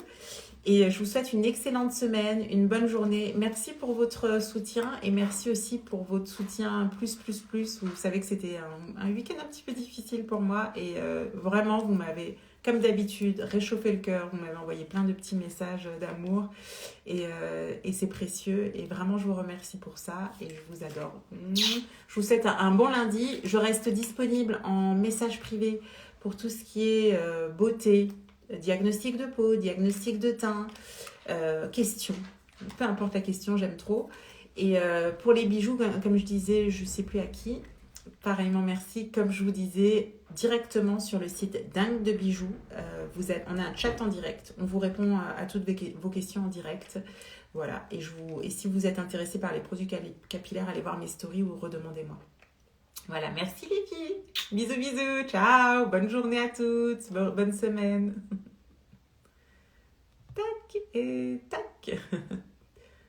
Et je vous souhaite une excellente semaine, une bonne journée. Merci pour votre soutien et merci aussi pour votre soutien plus. Vous savez que c'était un week-end un petit peu difficile pour moi et vraiment, vous m'avez, comme d'habitude, réchauffé le cœur. Vous m'avez envoyé plein de petits messages d'amour et c'est précieux. Et vraiment, je vous remercie pour ça et je vous adore. Je vous souhaite un bon lundi. Je reste disponible en message privé pour tout ce qui est beauté, diagnostic de peau, diagnostic de teint, questions. Peu importe la question, j'aime trop. Et pour les bijoux, comme je disais, je ne sais plus à qui, pareillement merci. Comme je vous disais, directement sur le site Dingue de Bijoux, on a un chat en direct. On vous répond à toutes vos questions en direct. Voilà. Et si vous êtes intéressé par les produits capillaires, allez voir mes stories ou redemandez-moi. Voilà, merci les filles. Bisous, ciao. Bonne journée à toutes. Bonne semaine. Tac et tac.